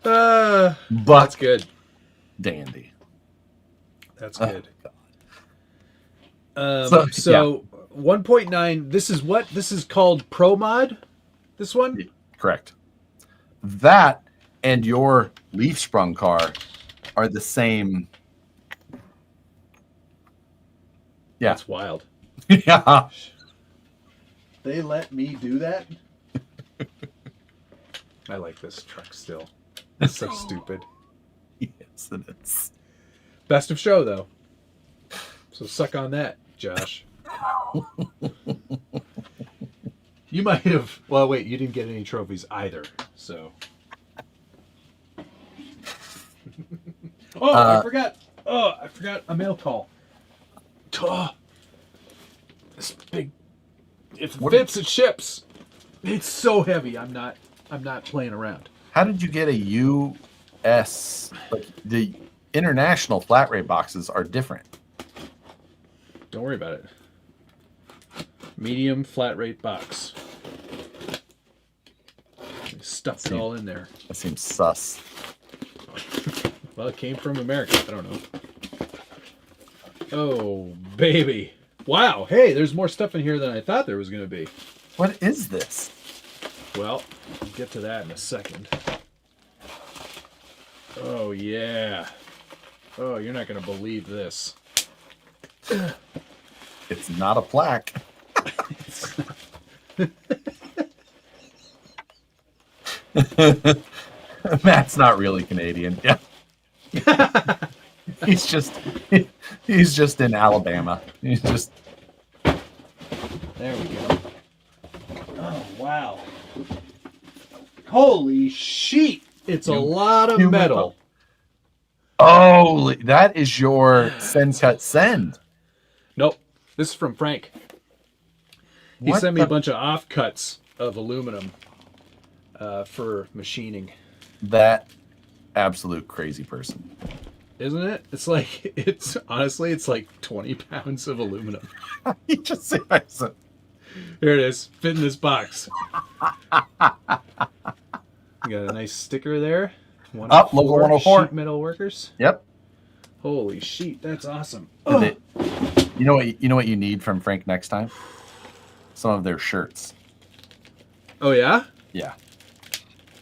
But But that's good. dandy. That's good. So 1.9. This is what? This is called Pro Mod. This one? Correct. That and your leaf sprung car are the same. Yeah. That's wild. Yeah. They let me do that? I like this truck still. It's so stupid. Yes, it is. Best of show, though. So suck on that, Josh. You might have... Well, wait, you didn't get any trophies either, so... I forgot. Oh, I forgot a mail call. Oh, this big... If it fits, it ships. It's so heavy. I'm not playing around. How did you get a US? Like the international flat rate boxes are different. Don't worry about it. Medium flat rate box. Stuffed it all in there. That seems sus. Well, it came from America. I don't know. Oh, baby. Wow. Hey, there's more stuff in here than I thought there was going to be. What is this? Well, we'll get to that in a second. Oh, yeah. Oh, you're not going to believe this. It's not a plaque. Matt's not really Canadian. Yeah. he's just in Alabama. He's just There we go. Oh, wow. Holy shit. It's a lot of metal. Oh, that is your send cut send. Nope. This is from Frank. He What sent me a the- bunch of offcuts of aluminum. for machining. That absolute crazy person. Isn't it? It's honestly, it's like 20 pounds of aluminum. You just say it. Here it is. Fit in this box. You got a nice sticker there. Up, logo 104. Sheet metal workers. Yep. Holy sheet, that's awesome. You know what you need from Frank next time? Some of their shirts. Oh yeah? Yeah.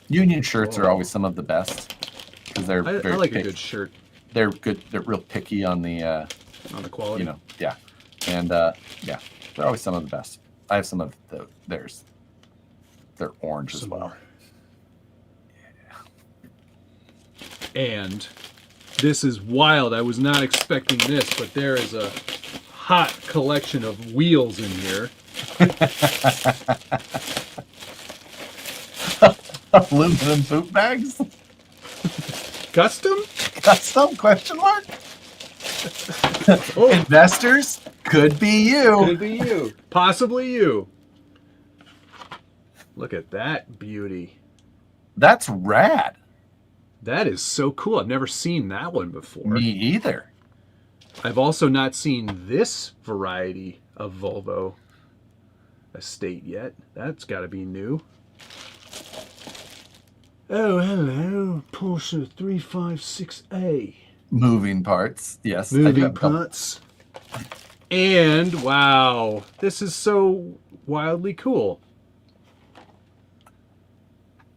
Union shirts are always some of the best because they're I very like picky. a good shirt. They're good. They're real picky on the Quality. Yeah. And yeah, they're always some of the best. I have some of theirs. They're orange as well. More. And this is wild. I was not expecting this, but there is a hot collection of wheels in here. Aluminum boot bags? Custom? Custom? Question mark? Oh. Investors? Could be you. Could be you. Possibly you. Look at that beauty. That's rad. That is so cool. I've never seen that one before. Me either. I've also not seen this variety of Volvo estate yet. That's got to be new. Oh, hello. Porsche 356A. Moving parts. Yes. Moving parts. And, wow, this is so wildly cool.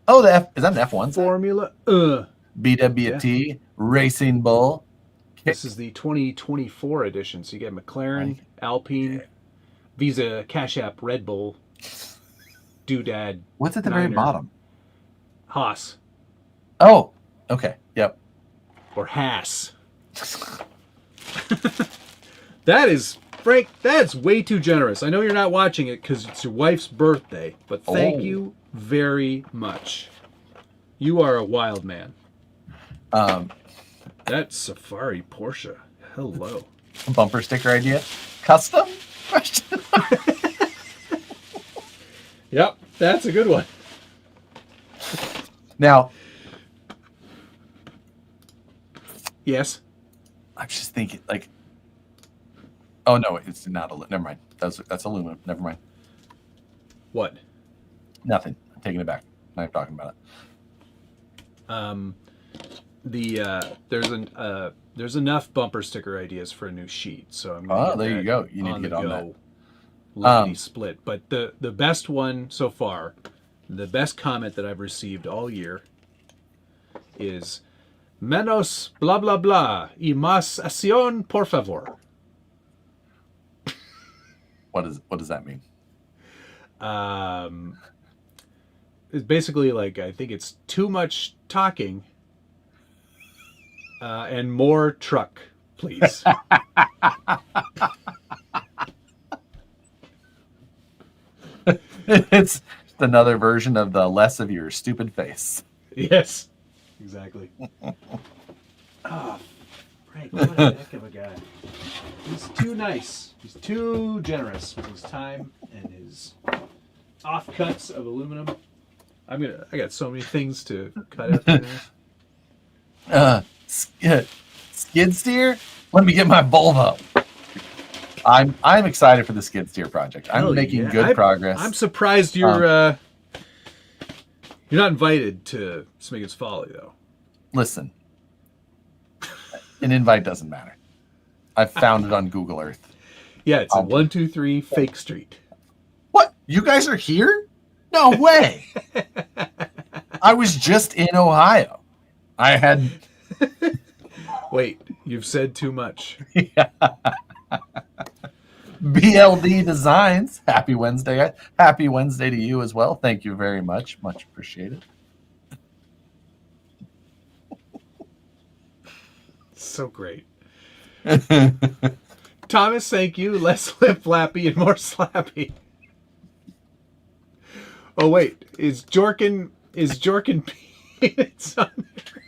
Oh, is that an F1? Formula. BWT, Racing Bull. This is the 2024 edition. So you get McLaren, Alpine, Visa, Cash App, Red Bull, Doodad. What's at the very bottom? Haas. Oh, okay. Yep. Or Haas. That is, Frank, that's way too generous. I know you're not watching it because it's your wife's birthday, but thank you very much. You are a wild man. That's Safari Porsche. Hello. Bumper sticker idea. Custom? Question. Yep, that's a good one. Now, yes. I'm just thinking, like, oh no, it's not aluminum. Never mind. That's aluminum. Never mind. What? Nothing. I'm taking it back. I'm not talking about it. There's enough bumper sticker ideas for a new sheet, so I'm gonna there you go. You need to get on that. Lickety split. But the best one so far, the best comment that I've received all year is menos blah blah blah y más acción por favor. What does that mean? It's basically like, I think it's too much talking and more truck, please. It's another version of the less of your stupid face. Yes, exactly. Oh, Frank, what a heck of a guy. He's too nice. He's too generous with his time and his offcuts of aluminum. I got so many things to cut out there. Skid steer? Let me get my Volvo. I'm excited for the skid steer project. I'm making good progress. I'm surprised you're not invited to Smiggin's Folly, though. Listen, an invite doesn't matter. I found it on Google Earth. Yeah, it's at 123 Fake Street. What? You guys are here? No way. I was just in Ohio. I had. Wait, you've said too much. Yeah. BLD Designs. Happy Wednesday. Happy Wednesday to you as well. Thank you very much. Much appreciated. So great. Thomas, thank you. Less lip flappy and more slappy. Oh wait, is Jorkin peanuts on there?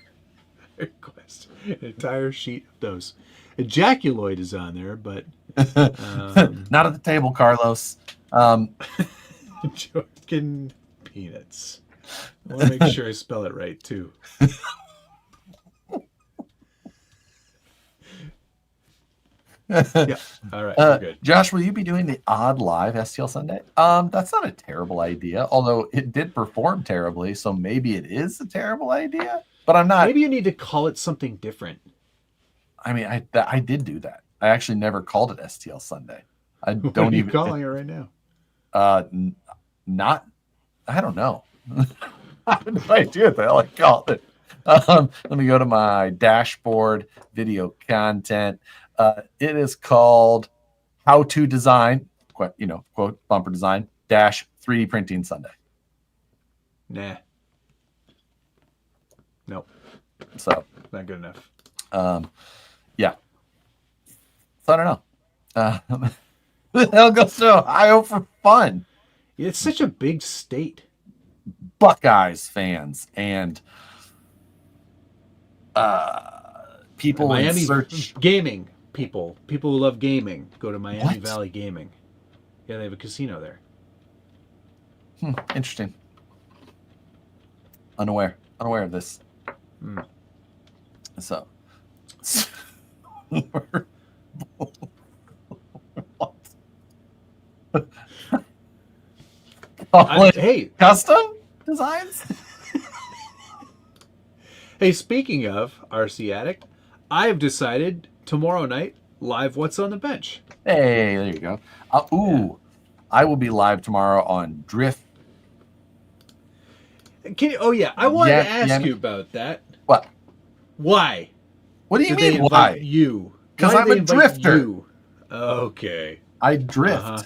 Request an entire sheet of those. Ejaculoid is on there, but not at the table, Carlos. Jorkin peanuts. I want to make sure I spell it right too. Yeah. All right. We're good. Josh, will you be doing the odd live STL Sunday? That's not a terrible idea, although it did perform terribly, so maybe it is a terrible idea. But I'm not. Maybe you need to call it something different. I mean, I did do that. I actually never called it STL Sunday. I What don't are you even calling it right now? Not. I don't know. I have no idea what the hell I called it. Let me go to my dashboard, video content. It is called How to Design, quote, bumper design, dash 3D printing Sunday. Nah. Nope. So, not good enough. Yeah. So, I don't know. Who the hell goes to Ohio for fun? It's such a big state. Buckeyes fans and people Miami in search. gaming people who love gaming go to Miami What? Valley Gaming. Yeah, they have a casino there. Interesting. Unaware of this. So, Hey, custom designs. Hey, speaking of RC Addict, I have decided tomorrow night live What's on the Bench. Hey, there you go. I will be live tomorrow on Drift. I wanted to ask you about that. What? Why? What do you Did they mean invite why? you? Because Why I'm did they a invite drifter. you? Okay. I drift. Uh-huh.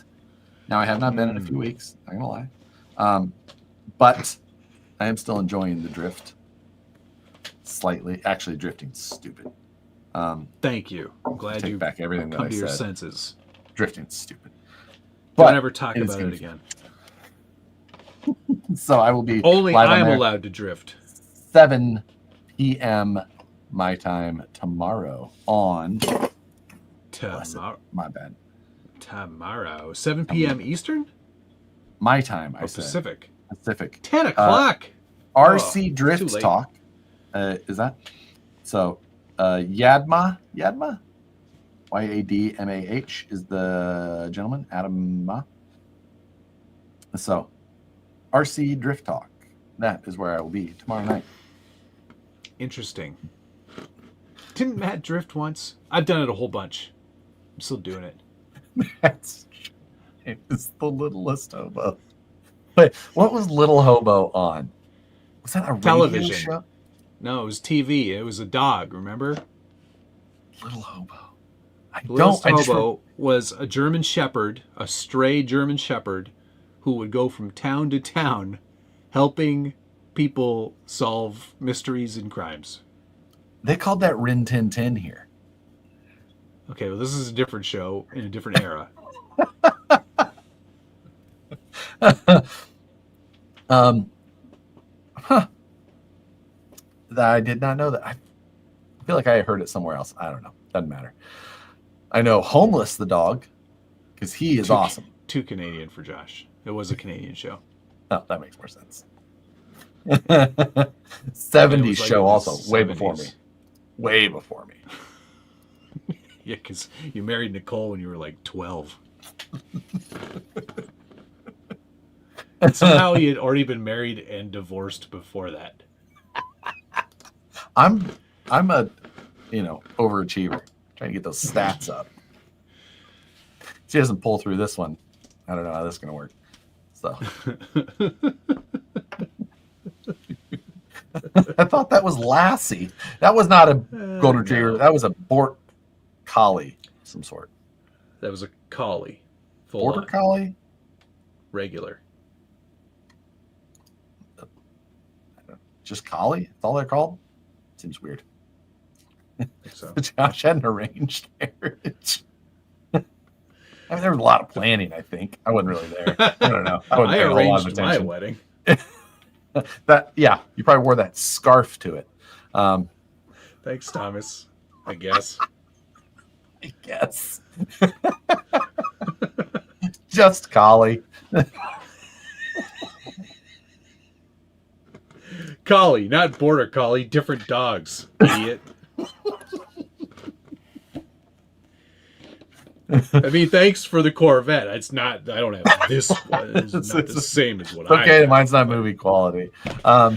Now I have not been in a few weeks. Not gonna lie, but I am still enjoying the drift. Slightly, actually, drifting's stupid. Thank you. I'm glad Take you back everything that come I to your said. senses. Drifting's stupid. Don't But ever talk it is about gonna it be again. So I will be Only live I on am there, allowed to drift. 7 p.m. my time tomorrow on. My bad. Tomorrow, 7 p.m. Eastern? My time, I Or said. Pacific? Pacific. 10 o'clock. RC too Drift late. Talk. Is that? So, Yadma? Yadmah is the gentleman. Adam Ma. So, RC Drift Talk. That is where I will be tomorrow night. Interesting. Didn't Matt drift once? I've done it a whole bunch. I'm still doing it. That's it's the littlest hobo. Wait, what was Little Hobo on? Was that a radio Television. show? No, it was TV. It was a dog, remember? Little Hobo. Little Hobo was a German Shepherd, a stray German Shepherd, who would go from town to town helping people solve mysteries and crimes. They called that Rin Tin Tin here. Okay, well, this is a different show in a different era. I did not know that. I feel like I heard it somewhere else. I don't know. Doesn't matter. I know Homeless the dog because he is awesome. Too Canadian for Josh. It was a Canadian show. Oh, that makes more sense. 70s show also, way before me. Way before me. Yeah, because you married Nicole when you were like 12. And somehow he had already been married and divorced before that. I'm a overachiever, trying to get those stats up. She doesn't pull through this one. I don't know how this is gonna work. So I thought that was Lassie. That was not a golden retriever. No. That was a Bort Collie of some sort. That was a collie. Border Collie? Regular. Just Collie? That's all they're called? Seems weird. I think so. Josh had an arranged marriage. I mean, there was a lot of planning, I think. I wasn't really there. I don't know. I arranged my wedding. You probably wore that scarf to it. Thanks, Thomas. I guess. Just Collie. Collie, not border collie. Different dogs, idiot. I mean, thanks for the Corvette. It's not. I don't have this one. It's not the same as what I okay, have. mine's not movie quality. How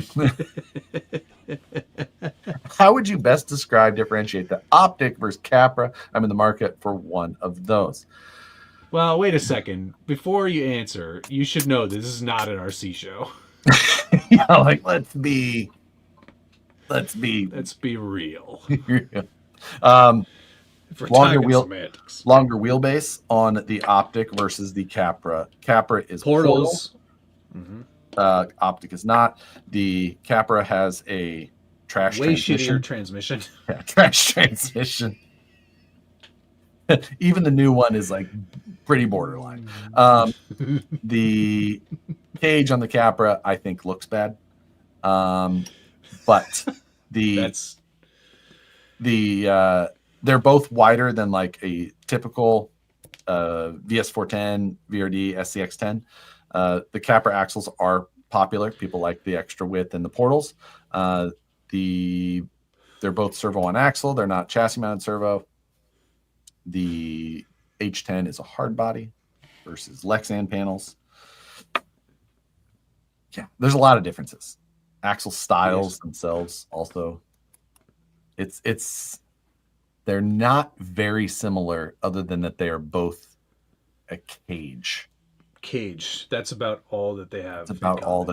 would you best differentiate the Optic versus Capra? I'm in the market for one of those. Well, wait a second. Before you answer, you should know this is not an RC show. Yeah, like let's be real. Longer wheelbase on the Optic versus the Capra. Capra is portals. Mm-hmm. Optic is not. The Capra has a trash shittier transmission. Yeah, trash transmission. Even the new one is like pretty borderline. The cage on the Capra, I think, looks bad. But they're both wider than like a typical VS410, VRD, SCX10. The Capra axles are popular. People like the extra width and the portals. They're both servo on axle. They're not chassis mounted servo. The H10 is a hard body versus Lexan panels. Yeah, there's a lot of differences. Axle styles themselves also. They're not very similar other than that they are both a cage. That's about all that they have. That's about all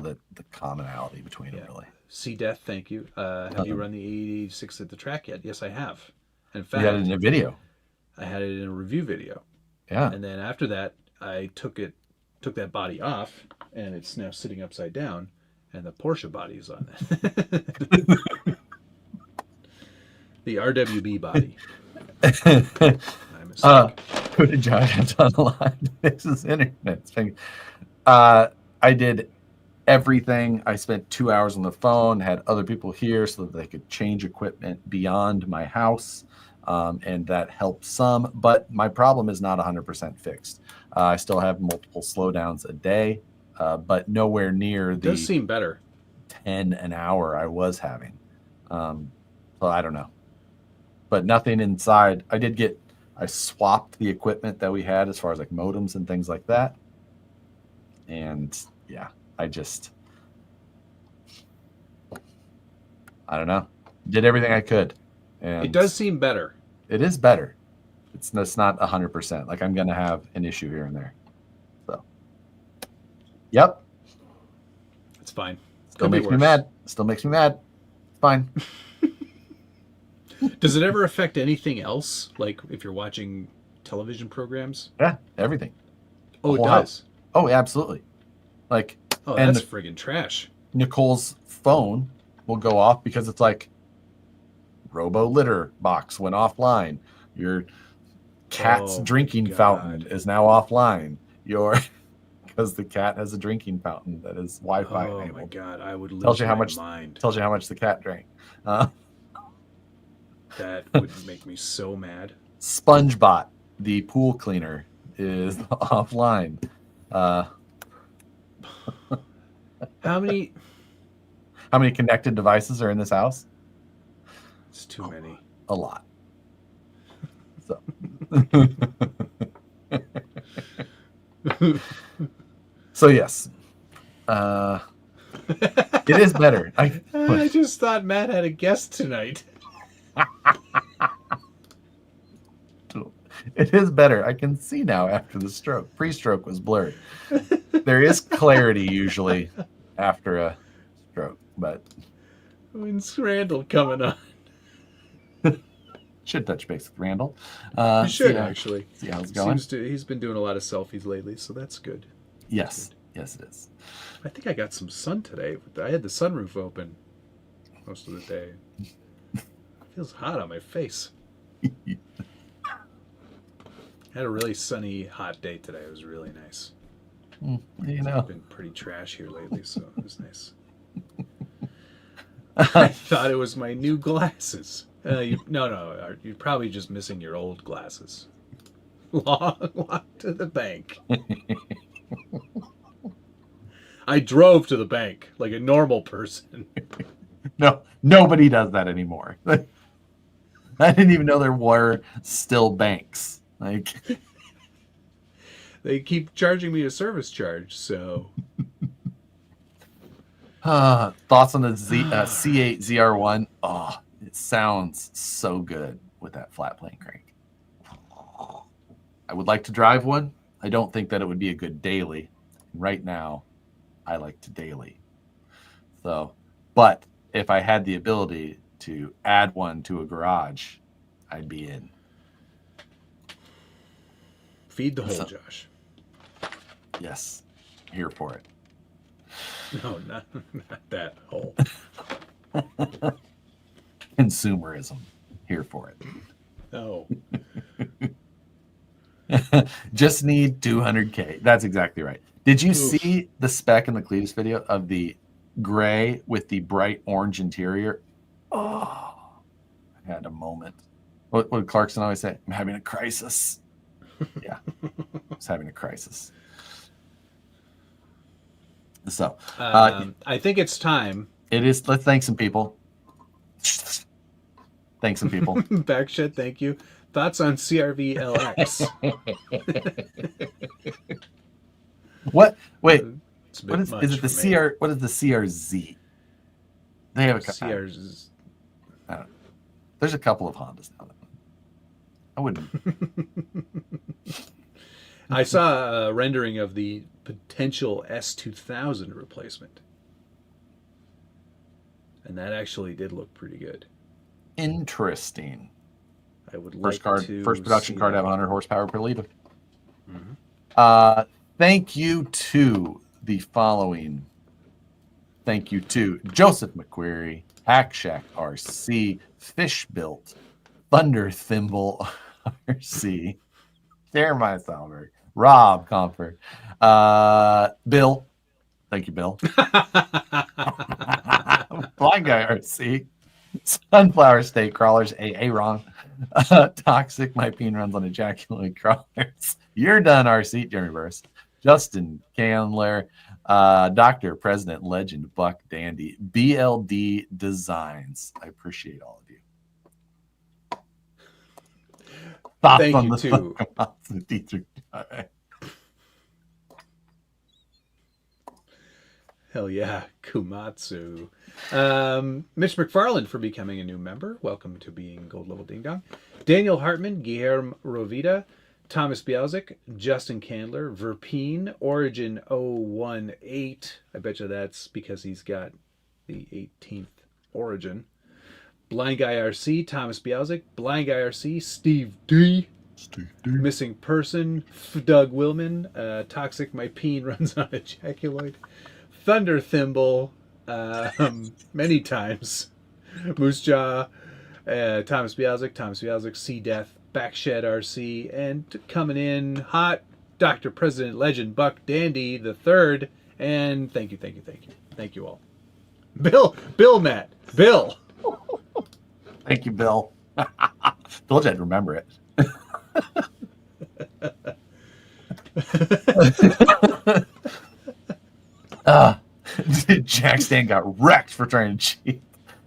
that the commonality between them really. C-Death, thank you. Have you run the 86 at the track yet? Yes, I have. In fact, you had it in a video. I had it in a review video. Yeah. And then after that, I took that body off, and it's now sitting upside down, and the Porsche body is on it. The RWB body. Put a giant on the line. This is internet. I did everything. I spent 2 hours on the phone, had other people here so that they could change equipment beyond my house. And that helped some, but my problem is not 100% fixed. I still have multiple slowdowns a day, but nowhere near it does seem better. 10 an hour I was having. So I don't know, but nothing inside. I swapped the equipment that we had as far as like modems and things like that. And yeah, I don't know. Did everything I could. And it does seem better. It is better. It's not 100%. Like I'm going to have an issue here and there. So, yep. It's fine. Still makes me mad. It's fine. Does it ever affect anything else? Like if you're watching television programs? Yeah, everything. Oh, it does? House. Oh, absolutely. Like, that's friggin' trash. Nicole's phone will go off because it's like, Robo litter box went offline. Your cat's drinking fountain is now offline. Because the cat has a drinking fountain that is Wi-Fi enabled. Oh my god, I would lose tells you my how much, mind. Tells you how much the cat drank. That would make me so mad. SpongeBot, the pool cleaner, is offline. How many connected devices are in this house? It's too many. A lot. So. So yes. It is better. I just thought Matt had a guest tonight. It is better. I can see now after the stroke. Pre-stroke was blurry. There is clarity usually after a stroke, but when's Randall coming on? Should touch base with Randall. You should actually. See how it's going. He's been doing a lot of selfies lately, so that's good. Yes. Yes, it is. I think I got some sun today. I had the sunroof open most of the day. It feels hot on my face. Had a really sunny, hot day today. It was really nice. It's been pretty trash here lately, so it was nice. I thought it was my new glasses. No, you're probably just missing your old glasses. Long walk to the bank. I drove to the bank like a normal person. No, nobody does that anymore. I didn't even know there were still banks. Like, They keep charging me a service charge, so thoughts on the C8 ZR1? Oh, it sounds so good with that flat plane crank. I would like to drive one. I don't think that it would be a good daily. Right now, I like to daily. So, but if I had the ability to add one to a garage, I'd be in. feed the hole, Josh. Yes, here for it. No, not that hole. Consumerism, here for it. No. Just need 200K. That's exactly right. Did you Oof. see the spec in the Cletus video of the gray with the bright orange interior? Oh, I had a moment. What did Clarkson always say? I'm having a crisis. Yeah, I was having a crisis. So, I think it's time. it is. Let's thank some people. Thank some people. Backshed, thank you. Thoughts on CRV LX? What? Wait. It's a What bit is much it? The for me. CR? What is the CRZ? They have a CR's. There's a couple of Hondas now. I wouldn't. I saw a rendering of the potential S2000 replacement, and that actually did look pretty good. Interesting. I would First like card, to first production see card to that. have 100 horsepower per liter. Mhm. Thank you to the following. Thank you to Joseph McQuarrie, Hack Shack RC, Fish Built, Thunder Thimble RC, Jeremiah Salberg, Rob Comfort, Bill. Thank you, Bill. Blind Guy RC, Sunflower State Crawlers, Ron, Toxic, my peen runs on ejaculate crawlers. You're done, RC, Jeremy Burris, Justin Candler, Dr. President Legend, Buck Dandy, BLD Designs. I appreciate all of you. Thoughts Thank on you, the too. D3. Hell yeah, Kumatsu. Mitch McFarland for becoming a new member. Welcome to being Gold Level Ding Dong. Daniel Hartman, Guilherme Rovita, Thomas Bialzik, Justin Candler, Verpine, Origin 018. I bet you that's because he's got the 18th Origin. Blind Guy RC, Thomas Bialzik, Blind Guy RC, Steve D. Missing Person, Doug Willman, Toxic, my peen runs on ejaculate. Thunder Thimble, many times. Moose Jaw, Thomas Bialzik, Sea Death, Backshed RC, and coming in hot, Dr. President Legend, Buck Dandy the third, and thank you all. Bill Matt, Bill. Thank you, Bill. Told you I'd remember it. Jack Stan got wrecked for trying to cheat.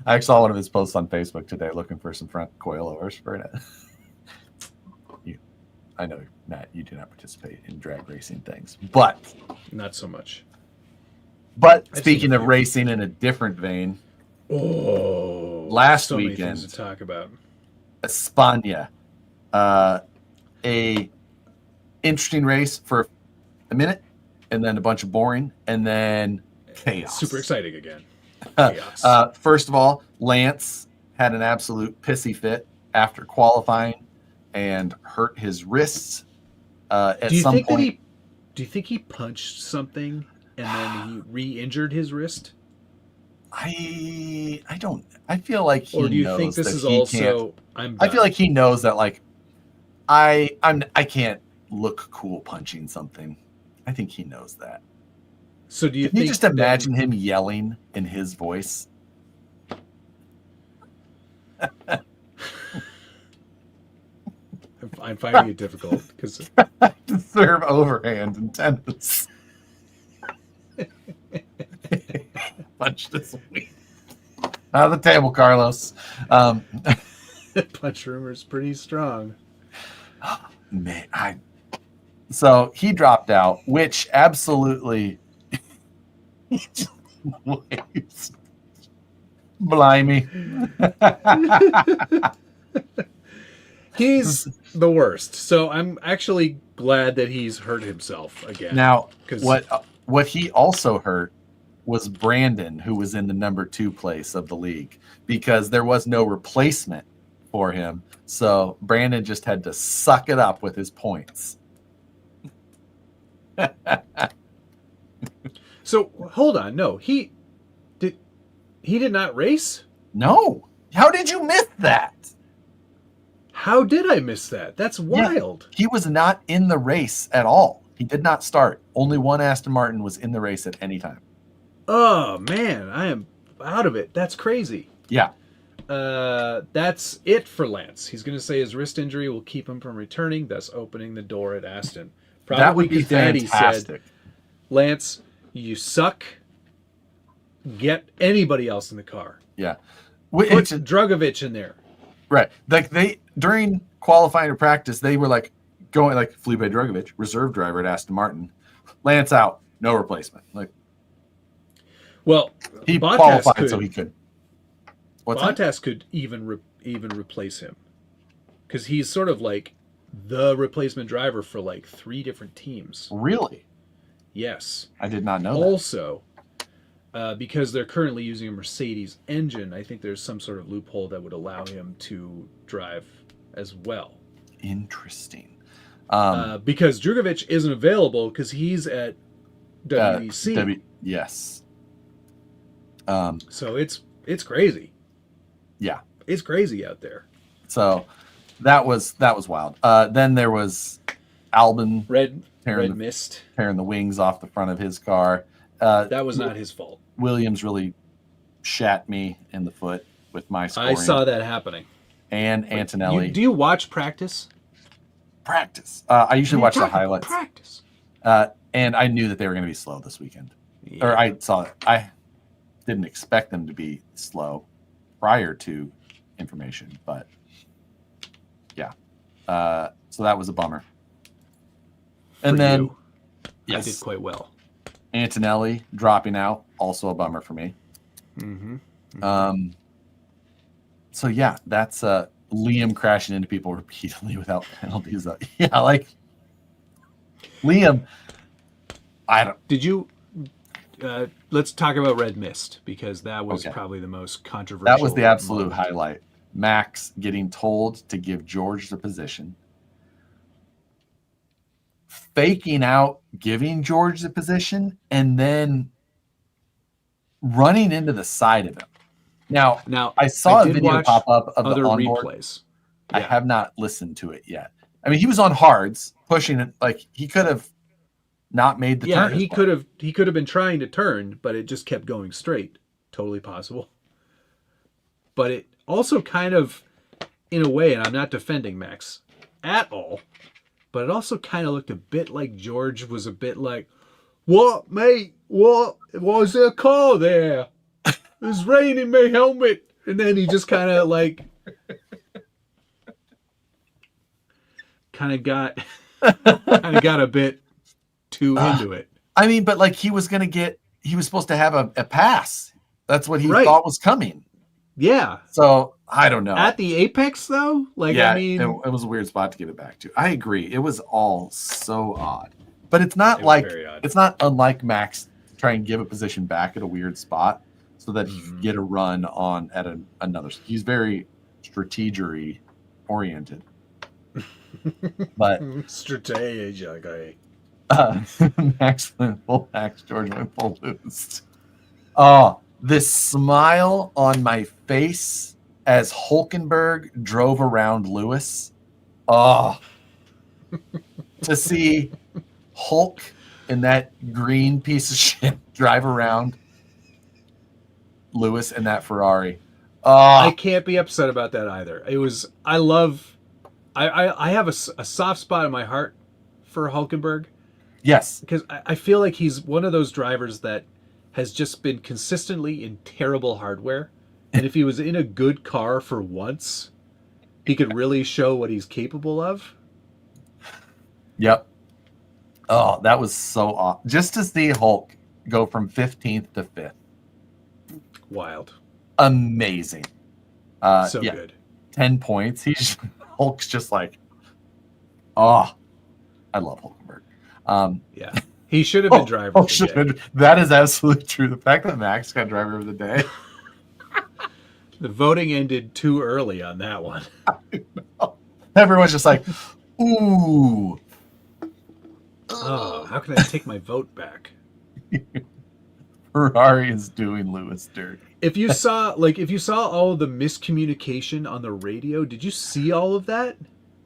I saw one of his posts on Facebook today looking for some front coilovers for it. I know, Matt, you do not participate in drag racing things, but Not so much. But speaking of racing in a different vein, last so many weekend, things to talk about. España, a interesting race for a minute, and then a bunch of boring, and then chaos. Super exciting again. Chaos. First of all, Lance had an absolute pissy fit after qualifying and hurt his wrists at some point. Do you think he punched something and then he re-injured his wrist? I don't. I feel like he knows. Or do you think this is also? I feel like he knows that like I can't look cool punching something. I think he knows that. So do you? Can you just imagine him yelling in his voice? I'm finding it difficult because to serve overhand in tennis. Punch this week. Out of the table, Carlos. Punch rumor's pretty strong. Man, so he dropped out, which absolutely waves. Blimey. He's the worst. So I'm actually glad that he's hurt himself again. Now, what he also hurt was Brandon, who was in the number 2 place of the league, because there was no replacement for him. So Brandon just had to suck it up with his points. So hold on. No, he did not race? No. How did you miss that? How did I miss that? That's wild. Yeah, he was not in the race at all. He did not start. Only one Aston Martin was in the race at any time. Oh, man. I am out of it. That's crazy. Yeah. That's it for Lance. He's going to say his wrist injury will keep him from returning, thus opening the door at Aston. Probably that would be his daddy fantastic. said, Lance, you suck. Get anybody else in the car. Yeah. Put Drugovich in there. Right. Like during qualifying or practice, they were like going like Felipe Drugovich, reserve driver at Aston Martin. Lance out, no replacement. Like, well, he Bottas qualified so he could. Bottas could even replace him, because he's sort of like the replacement driver for like 3 different teams. Really? Yes. I did not know also, because they're currently using a Mercedes engine, I think there's some sort of loophole that would allow him to drive as well. Interesting. Because Drugovich isn't available because he's at WEC. Yes. So it's crazy. Yeah. It's crazy out there. So that was wild. Then there was Albon Red Mist tearing the wings off the front of his car. That was not his fault. Williams really shat me in the foot with my scoring. I saw that happening. And Antonelli. Do you watch practice? Practice. I usually watch the highlights. Practice. And I knew that they were going to be slow this weekend. Yeah. Or I saw it. I didn't expect them to be slow prior to information, but yeah. So that was a bummer. And then I did quite well. Antonelli dropping out, also a bummer for me. Mm-hmm. So yeah, that's Liam crashing into people repeatedly without penalties. Yeah, like Liam. I don't. Did you? Let's talk about Red Mist, because that was probably the most controversial. That was the absolute highlight. Max getting told to give George the position, faking out giving George the position, and then running into the side of him. Now I saw a video pop up of the onboard. Replays. I have not listened to it yet. I mean, he was on hards, pushing it. Like, he could have not made the turn. Yeah, he could have been trying to turn, but it just kept going straight. Totally possible. But it also kind of, in a way, and I'm not defending Max at all, but it also kind of looked a bit like George was a bit like, "What, mate? What? Was there a car there? There's rain in my helmet." And then he just kind of like, got a bit too into it. I mean, but like he was supposed to have a pass. That's what he thought was coming. Yeah. So I don't know. At the apex, though, I mean, it was a weird spot to get it back to. I agree. It was all so odd, but it's not unlike Max try and give a position back at a weird spot so that he can get a run on at another. He's very strategery oriented. But strategy. Max went full max, George went full boost. Oh, this smile on my face as Hulkenberg drove around Lewis. Oh, to see Hulk in that green piece of shit drive around Lewis in that Ferrari. I can't be upset about that either. I have a soft spot in my heart for Hulkenberg. Yes. Because I feel like he's one of those drivers that has just been consistently in terrible hardware. And if he was in a good car for once, he could really show what he's capable of. Yep. Oh, that was so awesome. Just to see Hulk go from 15th to 5th. Wild. Amazing. So good. 10 points. Hulk's just like, oh, I love Hulkenberg. Yeah. He should have been driver of the day. That is absolutely true. The fact that Max got driver of the day. The voting ended too early on that one. Everyone's just like, ooh. Oh, how can I take my vote back? Ferrari is doing Lewis dirty. If you saw all of the miscommunication on the radio, did you see all of that?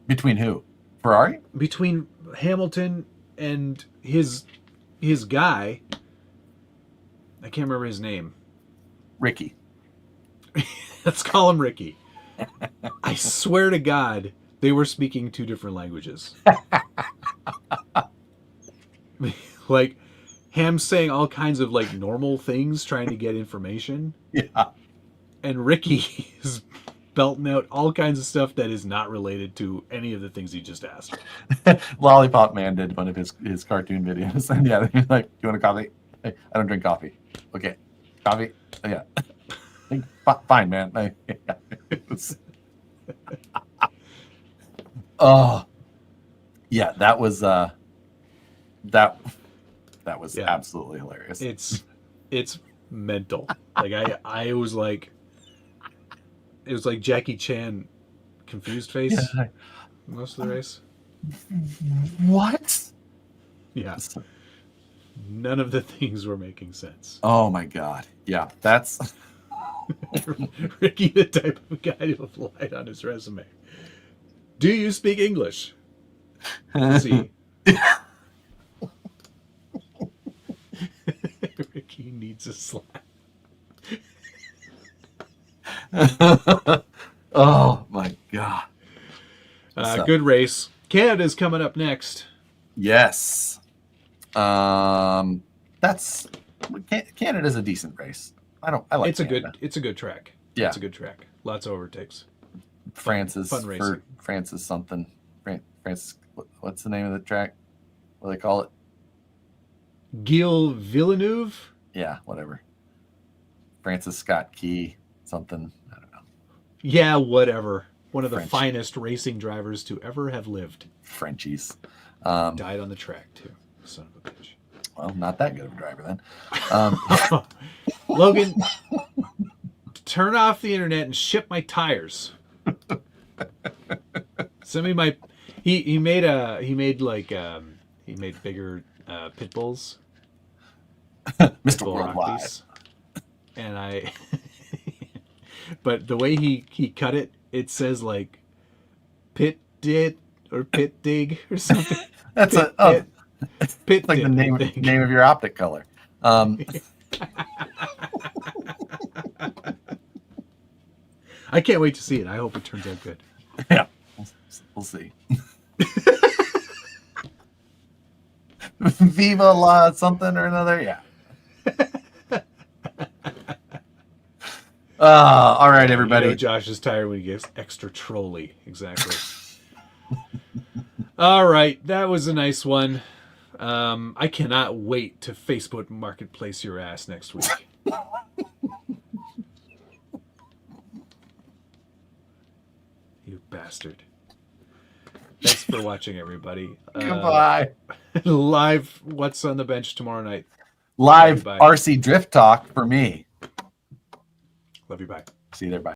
Between who? Ferrari? Between Hamilton and his guy. I can't remember his name. Ricky. Let's call him Ricky. I swear to God, they were speaking two different languages. Like, Ham saying all kinds of like normal things, trying to get information. Yeah. And Ricky is belting out all kinds of stuff that is not related to any of the things he just asked. Lollipop Man did one of his cartoon videos. And yeah, he's like, "You want a coffee? Hey, I don't drink coffee." Okay. Coffee? Oh, yeah. Fine, man. Oh. Yeah, that was absolutely hilarious. It's mental. Like I was like, it was like Jackie Chan confused face most of the race. What? Yeah. None of the things were making sense. Oh my God. Yeah, that's Ricky, the type of guy to have lied on his resume. Do you speak English? See. Ricky needs a slap. Oh my God. Good race. Canada's coming up next. Yes. Canada's a decent race. I like it's Canada. It's a good track. Yeah. It's a good track. Lots of overtakes. France is something. France, what's the name of the track? What do they call it? Gilles Villeneuve? Yeah, whatever. Francis Scott Key, something. I don't know. Yeah, whatever. One of the French. finest racing drivers to ever have lived. Frenchies. Died on the track, too. Son of a bitch. Well, not that good of a driver, then. Logan, turn off the internet and ship my tires. Send me my... He made bigger pit bulls. Mr. Worldwide. And but the way he cut it, it says like pit dit or pit dig or something. That's pit like dit, the name of your optic color. I can't wait to see it. I hope it turns out good. Yeah, we'll see. Viva la something or another, yeah. All right, everybody. You know Josh is tired when he gets extra trolly. Exactly. All right, that was a nice one. I cannot wait to Facebook Marketplace your ass next week. You bastard. Thanks for watching, everybody. Goodbye. Live What's on the Bench tomorrow night. Live RC Drift Talk for me. Love you, bye. See you there, bye.